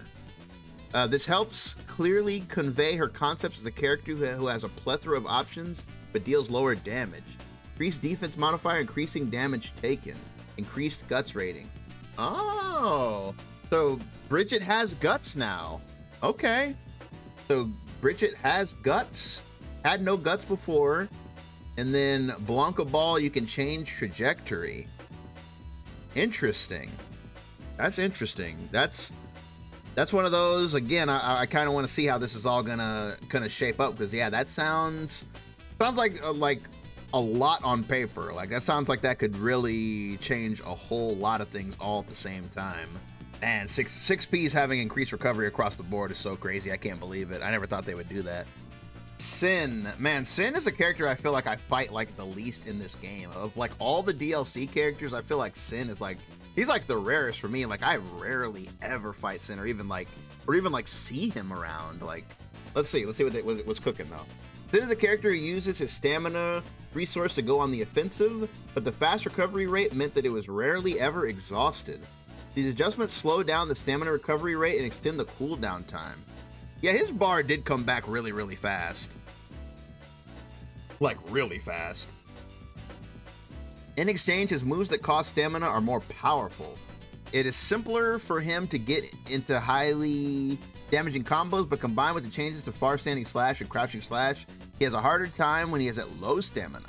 This helps clearly convey her concepts as a character who has a plethora of options but deals lower damage. Increased defense modifier, increasing damage taken. Increased guts rating. Oh, so Bridget has guts now. Okay, so Bridget has guts. Had no guts before. And then Blanca Ball, you can change trajectory. Interesting. That's interesting. That's one of those. Again, I kind of want to see how this is all gonna shape up, because yeah, that sounds like a lot on paper. Like that sounds like that could really change a whole lot of things all at the same time. Man, 6P's having increased recovery across the board is so crazy. I can't believe it. I never thought they would do that. Sin, man, Sin is a character I feel like I fight like the least in this game. Of like all the DLC characters, I feel like Sin is like, he's like the rarest for me. Like I rarely ever fight Sin or even like see him around. Like, let's see what's cooking though. Sin is a character who uses his stamina resource to go on the offensive, but the fast recovery rate meant that it was rarely ever exhausted. These adjustments slow down the stamina recovery rate and extend the cooldown time. Yeah, his bar did come back really, really fast. Like, really fast. In exchange, his moves that cost stamina are more powerful. It is simpler for him to get into highly damaging combos, but combined with the changes to far standing slash and crouching slash, he has a harder time when he is at low stamina.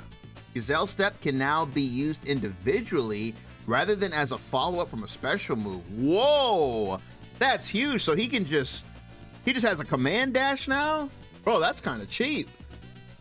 Gazelle Step can now be used individually rather than as a follow-up from a special move. Whoa! That's huge, so he just has a command dash now? Bro, that's kind of cheap.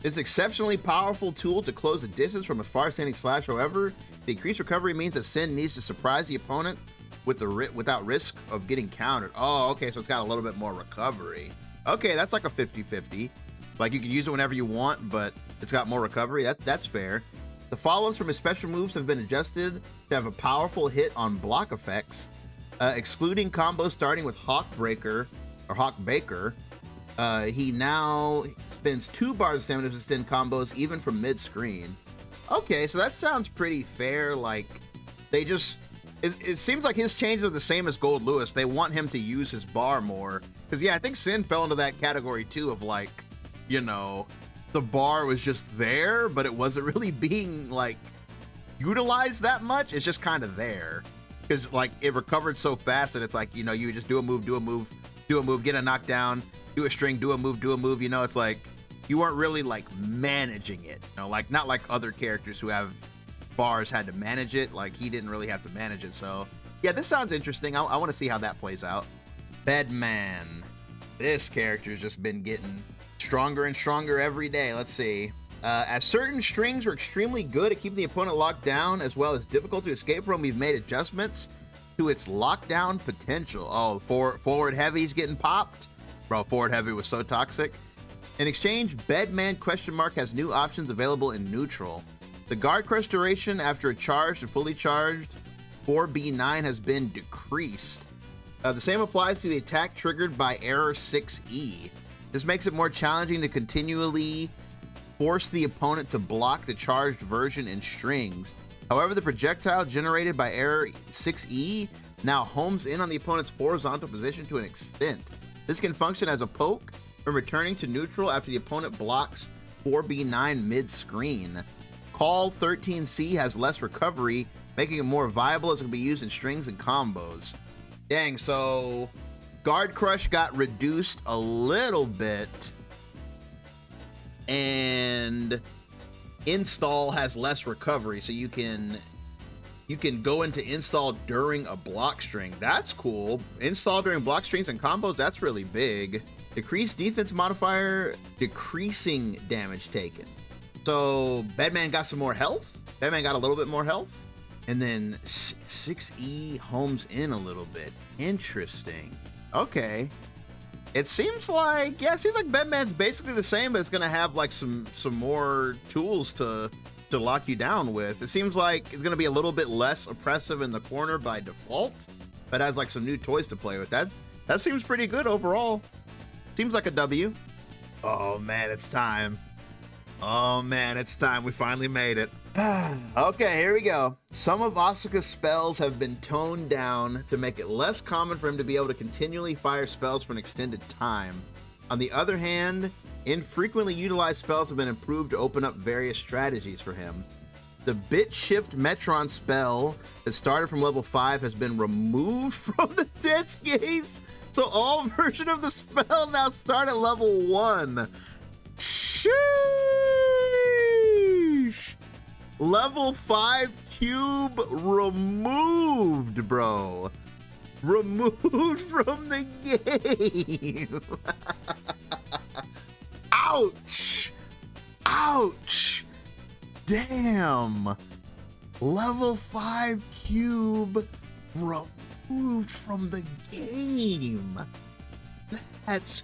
It's an exceptionally powerful tool to close the distance from a far-standing slash. However, the increased recovery means that Sin needs to surprise the opponent without risk of getting countered. Oh, okay, so it's got a little bit more recovery. Okay, that's like a 50-50. Like, you can use it whenever you want, but it's got more recovery. That's fair. The follows from his special moves have been adjusted to have a powerful hit on block effects, excluding combos starting with Hawk Baker. He now spends 2 bars of stamina to extend combos even from mid-screen. Okay, so that sounds pretty fair. Like, they just... It seems like his changes are the same as Goldlewis. They want him to use his bar more. Because, yeah, I think Sin fell into that category, too, of, like, you know, the bar was just there, but it wasn't really being, like, utilized that much. It's just kind of there. Because, like, it recovered so fast that it's like, you know, you just do a move, get a knockdown, do a string, do a move, you know, it's like, you weren't really, like, managing it. You know, like, not like other characters who have bars had to manage it. Like, he didn't really have to manage it. So, yeah, this sounds interesting. I want to see how that plays out. Bedman. This character's just been getting stronger and stronger every day. Let's see. As certain strings are extremely good at keeping the opponent locked down, as well as difficult to escape from, we've made adjustments to its lockdown potential. Oh, forward heavy's getting popped. Bro, forward heavy was so toxic. In exchange, Bedman # has new options available in neutral. The guard crush duration after a charged and fully charged 4B9 has been decreased. The same applies to the attack triggered by error 6E. This makes it more challenging to continually force the opponent to block the charged version in strings. However, the projectile generated by error 6E now homes in on the opponent's horizontal position to an extent. This can function as a poke when returning to neutral after the opponent blocks 4B9 mid-screen. Call 13C has less recovery, making it more viable as it can be used in strings and combos. Dang, so Guard Crush got reduced a little bit, and Install has less recovery, so you can go into Install during a block string. That's cool. Install during block strings and combos, that's really big. Decreased defense modifier, decreasing damage taken. So Bedman got some more health. Bedman got a little bit more health. And then 6E homes in a little bit. Interesting. Okay. It seems like Bedman's basically the same, but it's gonna have like some more tools to lock you down with. It seems like it's gonna be a little bit less oppressive in the corner by default, but has like some new toys to play with. That seems pretty good overall. Seems like a W. Oh man, it's time. Oh man, it's time. We finally made it. Okay, here we go. Some of Asuka's spells have been toned down to make it less common for him to be able to continually fire spells for an extended time. On the other hand, infrequently utilized spells have been improved to open up various strategies for him. The Bit Shift Metron spell that started from level 5 has been removed from the test case, so all version of the spell now start at level 1. Sheesh! Level 5 cube removed, bro. Removed from the game. Ouch! Ouch! Damn! Level 5 cube removed from the game. That's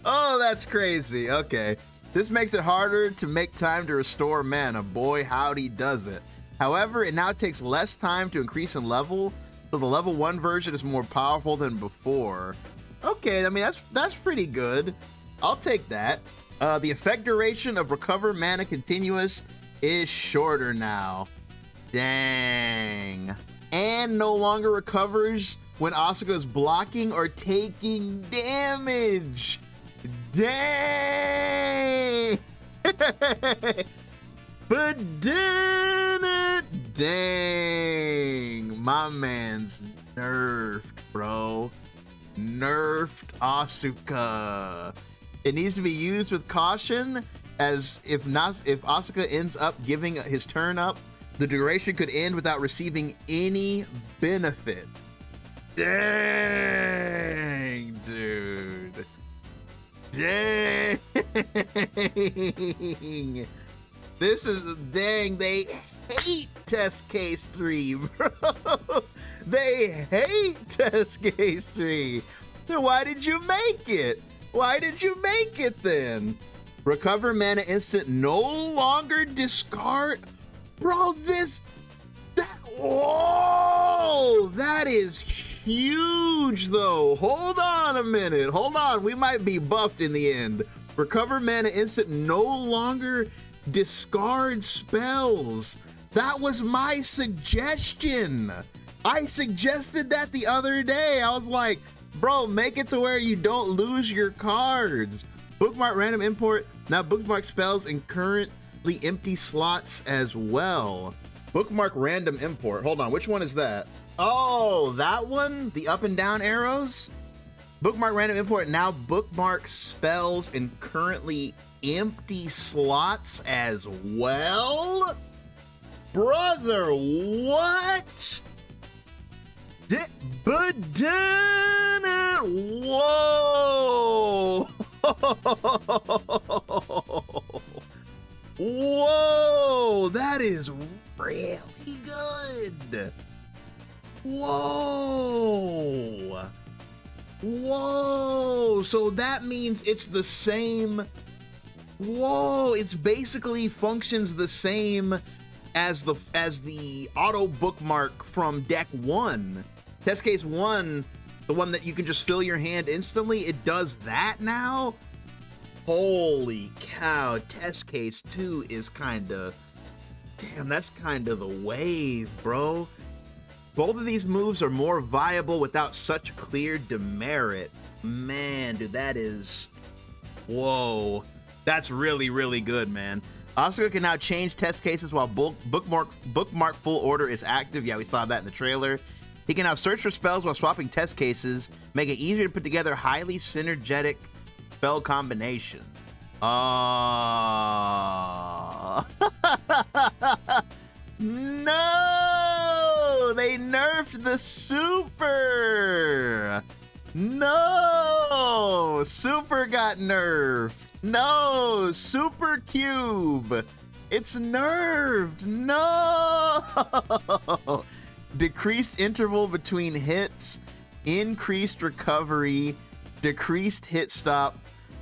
oh, that's crazy. Okay. This makes it harder to make time to restore mana. Boy, howdy does it. However, it now takes less time to increase in level, so the level 1 version is more powerful than before. Okay, I mean, that's pretty good. I'll take that. The effect duration of Recover Mana Continuous is shorter now. Dang. And no longer recovers when Asuka is blocking or taking damage. Dang! But dang! My man's nerfed, bro. Nerfed Asuka. It needs to be used with caution, as if Asuka ends up giving his turn up, the duration could end without receiving any benefit. Dang, dude. Dang. This is dang. They hate test case 3, bro. They hate test case 3. Then why did you make it? Why did you make it then? Recover mana instant no longer discard. Bro, whoa, that is huge though. Hold on a minute. Hold on. We might be buffed in the end. Recover mana instant no longer discard spells. That was my suggestion. I suggested that the other day. I was like, bro, make it to where you don't lose your cards. Bookmark random import. Now bookmark spells in currently empty slots as well. Bookmark random import. Hold on, which one is that? Oh, that one? The up and down arrows? Bookmark random import now bookmark spells in currently empty slots as well? Brother, what? Whoa! Whoa! That is really good. Whoa! Whoa! So that means it's the same. Whoa! It's basically functions the same as the auto bookmark from deck 1. Test case 1, the one that you can just fill your hand instantly, it does that now? Holy cow, test case 2 is kinda, damn, that's kinda the wave, bro. Both of these moves are more viable without such clear demerit. Man, dude, that is, whoa. That's really, really good, man. Asuka can now change test cases while bookmark full order is active. Yeah, we saw that in the trailer. He can now search for spells while swapping test cases, make it easier to put together highly synergetic spell combination. No! They nerfed the super! No! Super got nerfed! No! Super Cube! It's nerfed! No! Decreased interval between hits, increased recovery, decreased hit stop,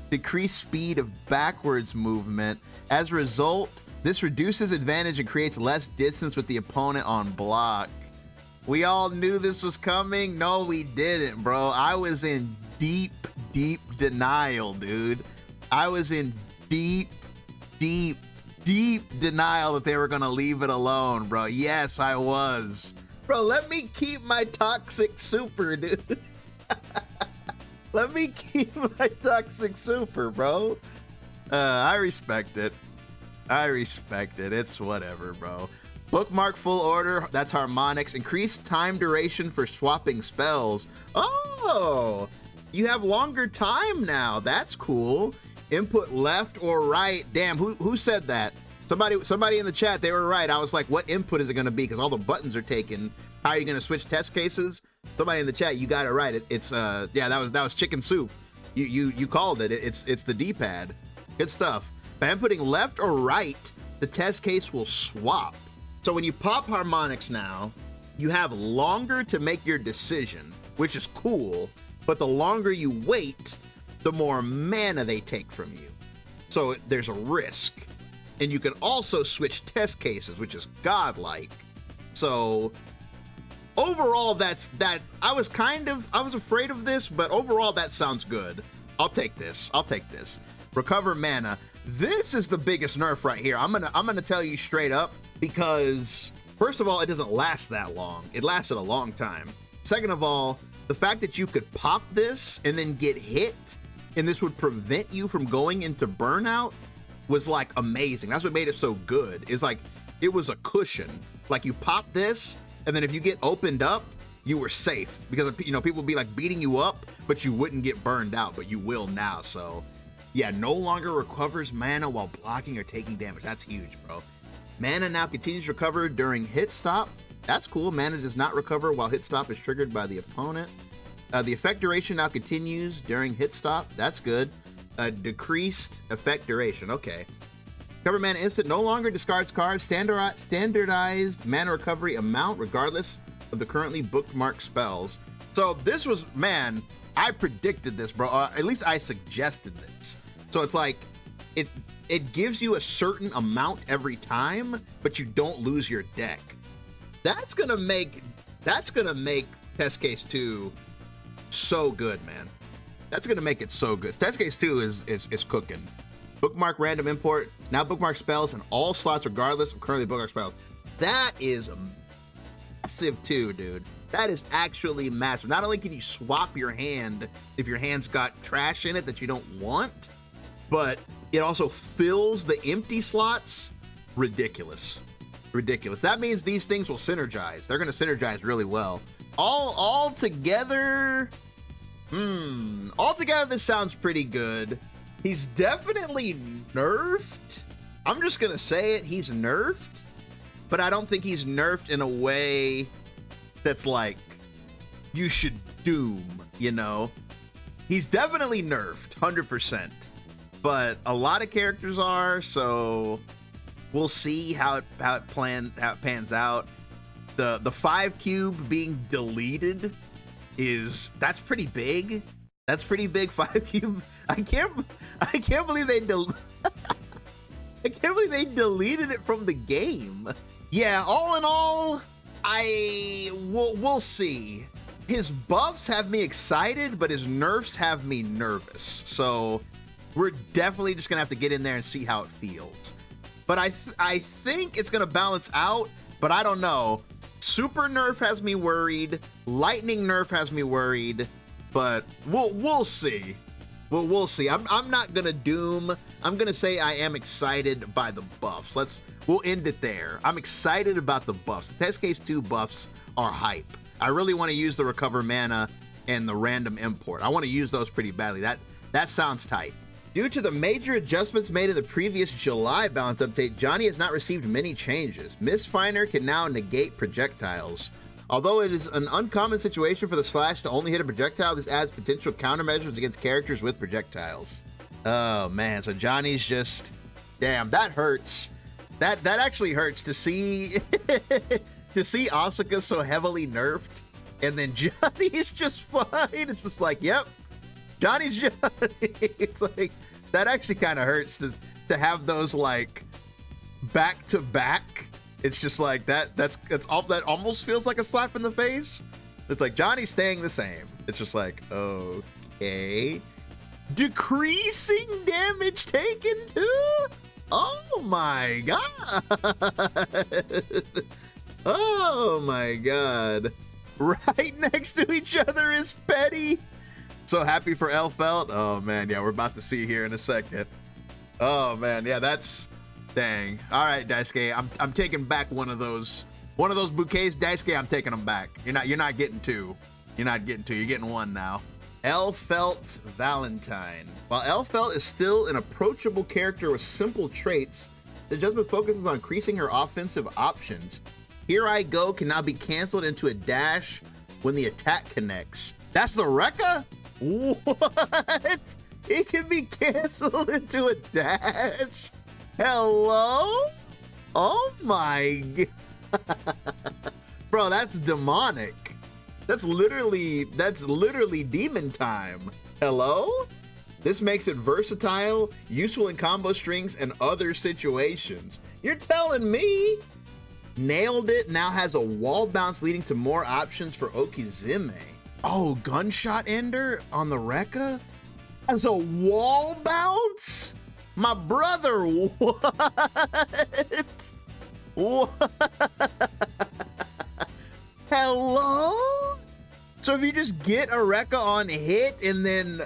decreased speed of backwards movement. As a result, this reduces advantage and creates less distance with the opponent on block. We all knew this was coming. No, we didn't, bro. I was in deep, deep denial, dude. I was in deep, deep denial that they were gonna leave it alone, bro. Yes, I was. Bro, let me keep my toxic super, dude. Let me keep my toxic super, bro. I respect it. I respect it. It's whatever, bro. Bookmark full order. That's harmonics. Increased time duration for swapping spells. Oh, you have longer time now. That's cool. Input left or right. Damn, who said that? Somebody in the chat, they were right. I was like, what input is it gonna be? Because all the buttons are taken. How are you gonna switch test cases? Somebody in the chat, you got it right. It's yeah, that was chicken soup. You called it. It's the D-pad. Good stuff. By inputting left or right, the test case will swap. So when you pop harmonics now, you have longer to make your decision, which is cool, but the longer you wait, the more mana they take from you. So there's a risk. And you can also switch test cases, which is godlike. So overall, I was afraid of this, but overall that sounds good. I'll take this. Recover mana. This is the biggest nerf right here. I'm gonna tell you straight up, because first of all, it doesn't last that long. It lasted a long time. Second of all, the fact that you could pop this and then get hit, and this would prevent you from going into burnout, was like amazing. That's what made it so good. It's like it was a cushion. Like you pop this, and then if you get opened up, you were safe, because people would be like beating you up, but you wouldn't get burned out, but you will now. So yeah, no longer recovers mana while blocking or taking damage. That's huge, bro. Mana now continues to recover during hit stop. That's cool. Mana does not recover while hit stop is triggered by the opponent. The effect duration now continues during hit stop. That's good. Decreased effect duration. Okay. Recover mana instant no longer discards cards. Standardized mana recovery amount regardless of the currently bookmarked spells. So this was, man, I predicted this, bro. At least I suggested this. So it's like it gives you a certain amount every time, but you don't lose your deck. That's gonna make Test Case 2 so good, man. That's gonna make it so good. Test Case 2 is cooking. Bookmark random import. Now bookmark spells in all slots regardless of currently bookmarked spells. That is massive too, dude. That is actually massive. Not only can you swap your hand if your hand's got trash in it that you don't want, but it also fills the empty slots. Ridiculous. Ridiculous. That means these things will synergize. They're going to synergize really well. All together, altogether, this sounds pretty good. He's definitely nerfed. I'm just going to say it. He's nerfed, but I don't think he's nerfed in a way that's like, you should doom, He's definitely nerfed, 100%. But a lot of characters are, so we'll see how it pans out. The 5 cube being deleted that's pretty big. That's pretty big. 5 cube. I can't believe they I can't believe they deleted it from the game. Yeah, all in all, we'll see. His buffs have me excited, but his nerfs have me nervous. So we're definitely just gonna have to get in there and see how it feels. But I think it's gonna balance out, but I don't know. Super nerf has me worried. Lightning nerf has me worried. But we'll see. We'll see. I'm not gonna doom. I'm gonna say I am excited by the buffs. We'll end it there. I'm excited about the buffs. The Test Case 2 buffs are hype. I really want to use the recover mana and the random import. I want to use those pretty badly. That sounds tight. Due to the major adjustments made in the previous July balance update, Johnny has not received many changes. Mistfinder can now negate projectiles. Although it is an uncommon situation for the slash to only hit a projectile, this adds potential countermeasures against characters with projectiles. Oh man, so Johnny's just, damn, that hurts. That actually hurts to see to see Asuka so heavily nerfed, and then Johnny's just fine. It's just like, yep, Johnny's Johnny. It's like, that actually kind of hurts to have those like back to back. It's just like that's all. That almost feels like a slap in the face. It's like Johnny's staying the same. It's just like, okay, decreasing damage taken too. Oh my god. Oh my god. Right next to each other is Petty. So happy for Elphelt. Oh man, yeah, we're about to see here in a second. Oh man, yeah, that's dang. All right, Daisuke, I'm taking back one of those bouquets. Daisuke, I'm taking them back. You're not getting two. You're not getting two. You're getting one now. Elphelt Valentine. While Elphelt is still an approachable character with simple traits, the adjustment focuses on increasing her offensive options. Here I Go can now be canceled into a dash when the attack connects. That's the Rekka? What? It can be canceled into a dash? Hello? Oh my god. Bro, that's demonic. That's literally demon time. Hello? This makes it versatile, useful in combo strings and other situations. You're telling me? Nailed it, now has a wall bounce leading to more options for Okizeme. Oh, gunshot ender on the Rekka? As a wall bounce? My brother, what? What? Hello? So if you just get a Rekka on hit and then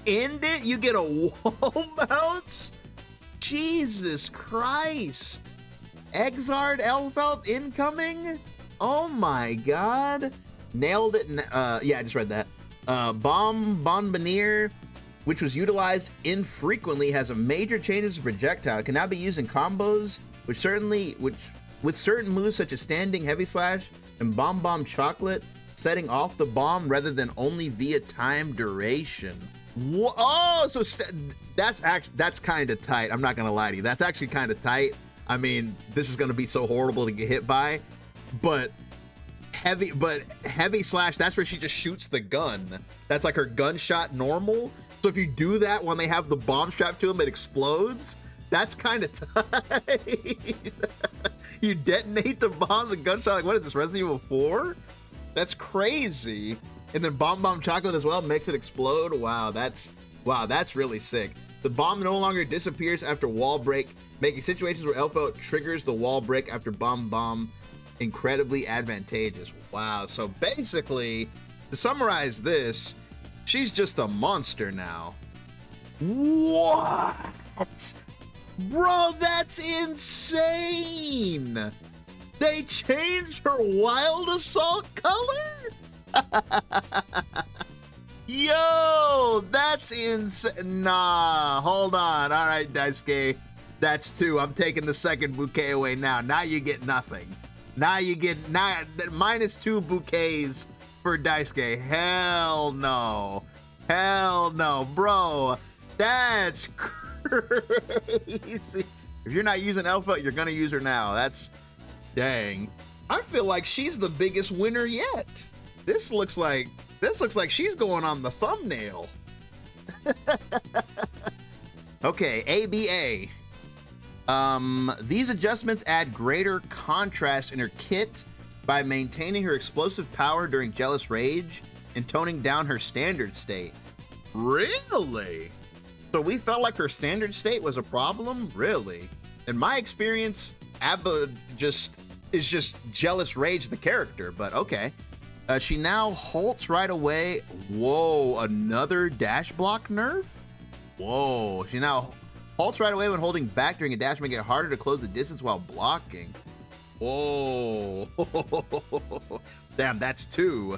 end it, you get a wall bounce? Jesus Christ. Exard Elphelt incoming? Oh my god. Nailed it. Yeah, I just read that. Bonbonniere, which was utilized infrequently, has a major changes to projectile. It can now be used in combos, with certain moves such as standing heavy slash and bomb chocolate, setting off the bomb rather than only via time duration. Oh, so that's kind of tight. I'm not gonna lie to you. That's actually kind of tight. I mean, this is gonna be so horrible to get hit by, but heavy slash, that's where she just shoots the gun. That's like her gunshot normal. So if you do that when they have the bomb strapped to them, it explodes. That's kind of tight. You detonate the bomb, the gunshot, like what is this, Resident Evil 4? That's crazy. And then bomb chocolate as well makes it explode. Wow, that's really sick. The bomb no longer disappears after wall break, making situations where Elphelt triggers the wall break after bomb incredibly advantageous. Wow, so basically, to summarize this, she's just a monster now. What? Bro, that's insane! They changed her Wild Assault color? Yo, that's insane. Nah, hold on. All right, Daisuke, that's two. I'm taking the second bouquet away now. Now you get nothing. Now you get -2 bouquets for Daisuke. Hell no. Hell no, bro. That's crazy. If you're not using Elphelt, you're gonna use her now. That's dang. I feel like she's the biggest winner yet. This looks like she's going on the thumbnail. Okay, ABA. These adjustments add greater contrast in her kit by maintaining her explosive power during Jealous Rage and toning down her standard state. Really? So we felt like her standard state was a problem? Really? In my experience, Abba is just Jealous Rage the character, but okay. She now halts right away. Whoa, another dash block nerf? Whoa, she now halts right away when holding back during a dash, making it harder to close the distance while blocking. Whoa. Damn, that's two.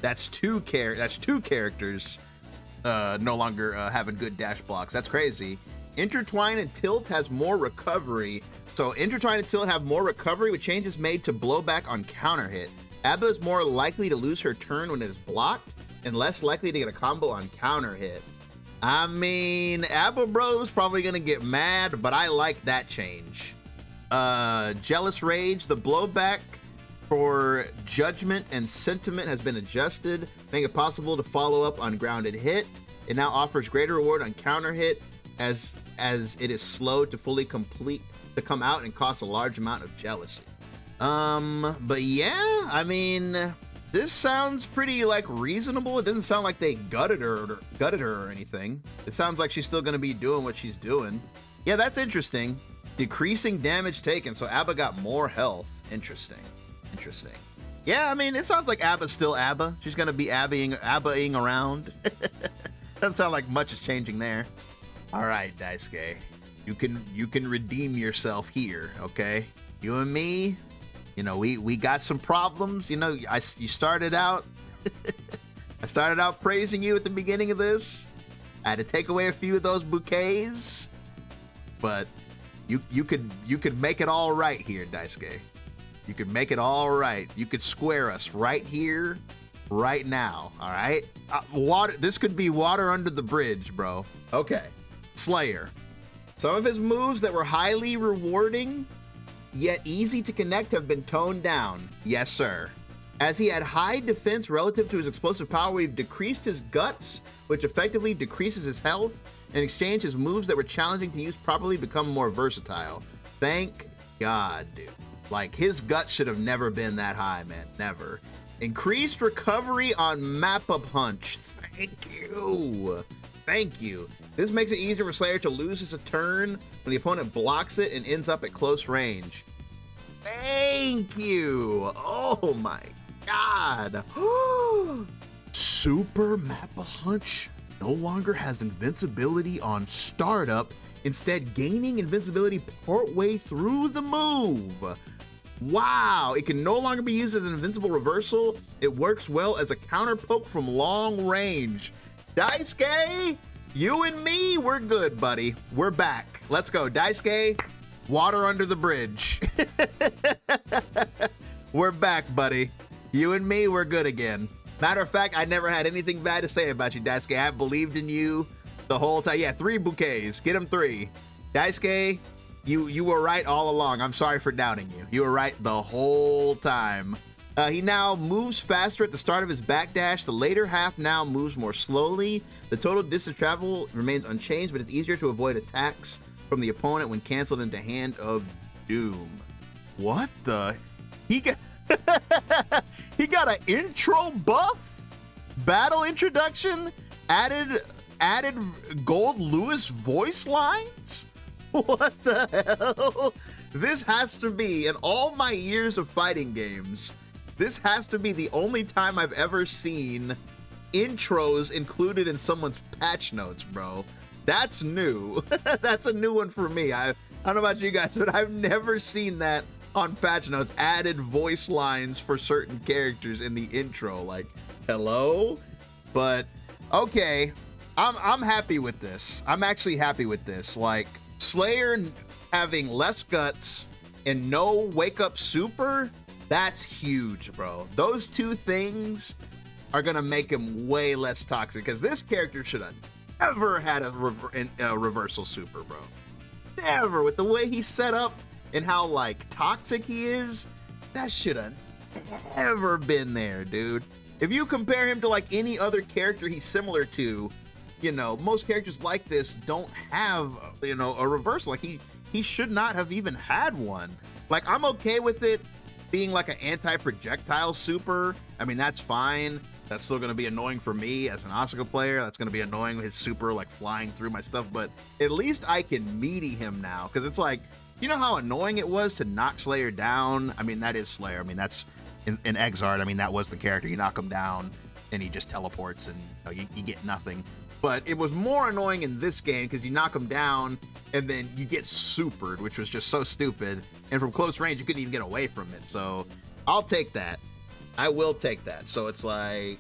That's two characters no longer having good dash blocks. That's crazy. Intertwine and Tilt has more recovery. So Intertwine and Tilt have more recovery with changes made to blowback on counter hit. Abba is more likely to lose her turn when it is blocked and less likely to get a combo on counter hit. I mean, Abba Bro's probably gonna get mad, but I like that change. Jealous Rage, the blowback for Judgment and Sentiment has been adjusted, making it possible to follow up on grounded hit. It now offers greater reward on counter hit as it is slow to fully complete to come out and costs a large amount of jealousy. But yeah, I mean, this sounds pretty like reasonable. It doesn't sound like they gutted her or anything. It sounds like she's still gonna be doing what she's doing. Yeah, that's interesting. Decreasing damage taken, so Abba got more health. Interesting. Interesting. Yeah, I mean, it sounds like Abba's still Abba. She's gonna be Abba-ing around. Doesn't sound like much is changing there. All right, Daisuke, you can redeem yourself here, okay? You and me, you know, we got some problems. You know, you started out. I started out praising you at the beginning of this. I had to take away a few of those bouquets, but you could make it all right here, Daisuke. You could make it all right. You could square us right here, right now. All right. Water. This could be water under the bridge, bro. Okay. Slayer. Some of his moves that were highly rewarding, yet easy to connect, have been toned down. Yes, sir. As he had high defense relative to his explosive power, we've decreased his guts, which effectively decreases his health. In exchange, his moves that were challenging to use properly become more versatile. Thank God, dude. Like, his guts should have never been that high, man. Never. Increased recovery on Mappa Punch. Thank you. Thank you. This makes it easier for Slayer to lose his turn when the opponent blocks it and ends up at close range. Thank you. Oh my God. Super Mappa Punch no longer has invincibility on startup, instead gaining invincibility partway through the move. Wow, it can no longer be used as an invincible reversal. It works well as a counter poke from long range. Daisuke, you and me, we're good, buddy. We're back. Let's go. Daisuke, water under the bridge. We're back, buddy. You and me, we're good again. Matter of fact, I never had anything bad to say about you, Daisuke. I believed in you the whole time. Yeah, 3 bouquets. Get him 3. Daisuke, you were right all along. I'm sorry for doubting you. You were right the whole time. He now moves faster at the start of his backdash. The later half now moves more slowly. The total distance travel remains unchanged, but it's easier to avoid attacks from the opponent when canceled into Hand of Doom. What the? He got he got an intro buff, battle introduction, added Goldlewis voice lines. What the hell? This has to be, in all my years of fighting games, this has to be the only time I've ever seen intros included in someone's patch notes, bro. That's new. That's a new one for me. I don't know about you guys, but I've never seen that on patch notes. Added voice lines for certain characters in the intro. Like, hello? But okay, I'm happy with this. I'm actually happy with this. Like, Slayer having less guts and no wake up super, that's huge, bro. Those two things are gonna make him way less toxic, because this character should have never had a reversal super, bro. Never. With the way he's set up and how like toxic he is, that should have never been there, dude. If you compare him to like any other character he's similar to, you know, most characters like this don't have, you know, a reversal. Like he should not have even had one. Like, I'm okay with it being like an anti-projectile super. I mean, that's fine. That's still gonna be annoying for me as an Asuka player. That's gonna be annoying with his super like flying through my stuff, but at least I can meaty him now. Cause it's like, you know how annoying it was to knock Slayer down? I mean, that is Slayer. I mean, that's in Exart. I mean, that was the character. You knock him down and he just teleports and you get nothing. But it was more annoying in this game because you knock him down and then you get supered, which was just so stupid. And from close range, you couldn't even get away from it. So I'll take that. I will take that. So it's like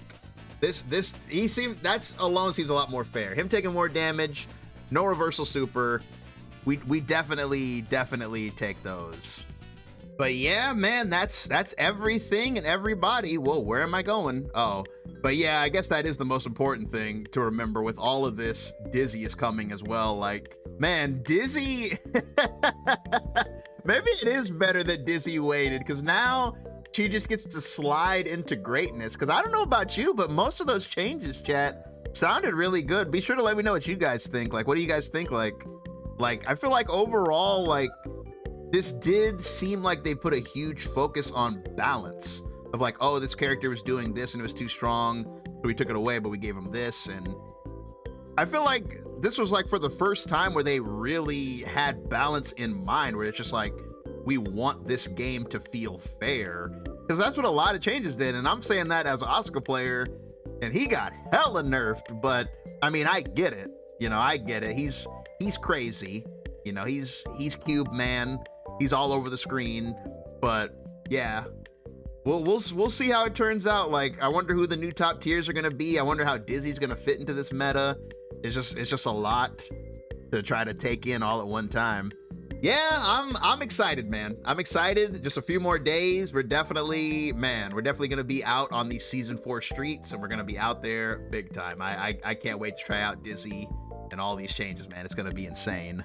that's alone seems a lot more fair. Him taking more damage, no reversal super. We definitely take those. But yeah, man, that's everything and everybody. Whoa, where am I going? Oh, but yeah, I guess that is the most important thing to remember with all of this. Dizzy is coming as well. Like, man, Dizzy, maybe it is better that Dizzy waited, because now she just gets to slide into greatness. Because I don't know about you, but most of those changes, chat, sounded really good. Be sure to let me know what you guys think. Like, what do you guys think? Like I feel like overall, like, this did seem like they put a huge focus on balance of like, oh, this character was doing this and it was too strong, so we took it away, but we gave him this. And I feel like this was like for the first time where they really had balance in mind, where it's just like, we want this game to feel fair, because that's what a lot of changes did. And I'm saying that as an Asuka player, and he got hella nerfed, but I mean, I get it. You know, I get it. He's crazy. You know, he's Cube Man. He's all over the screen. But yeah, we'll see how it turns out. Like, I wonder who the new top tiers are gonna be. I wonder how Dizzy's gonna fit into this meta. It's just a lot to try to take in all at one time. Yeah, I'm excited, man. I'm excited. Just a few more days. We're definitely gonna be out on these season 4 streets, and we're gonna be out there big time. I can't wait to try out Dizzy and all these changes, man. It's gonna be insane.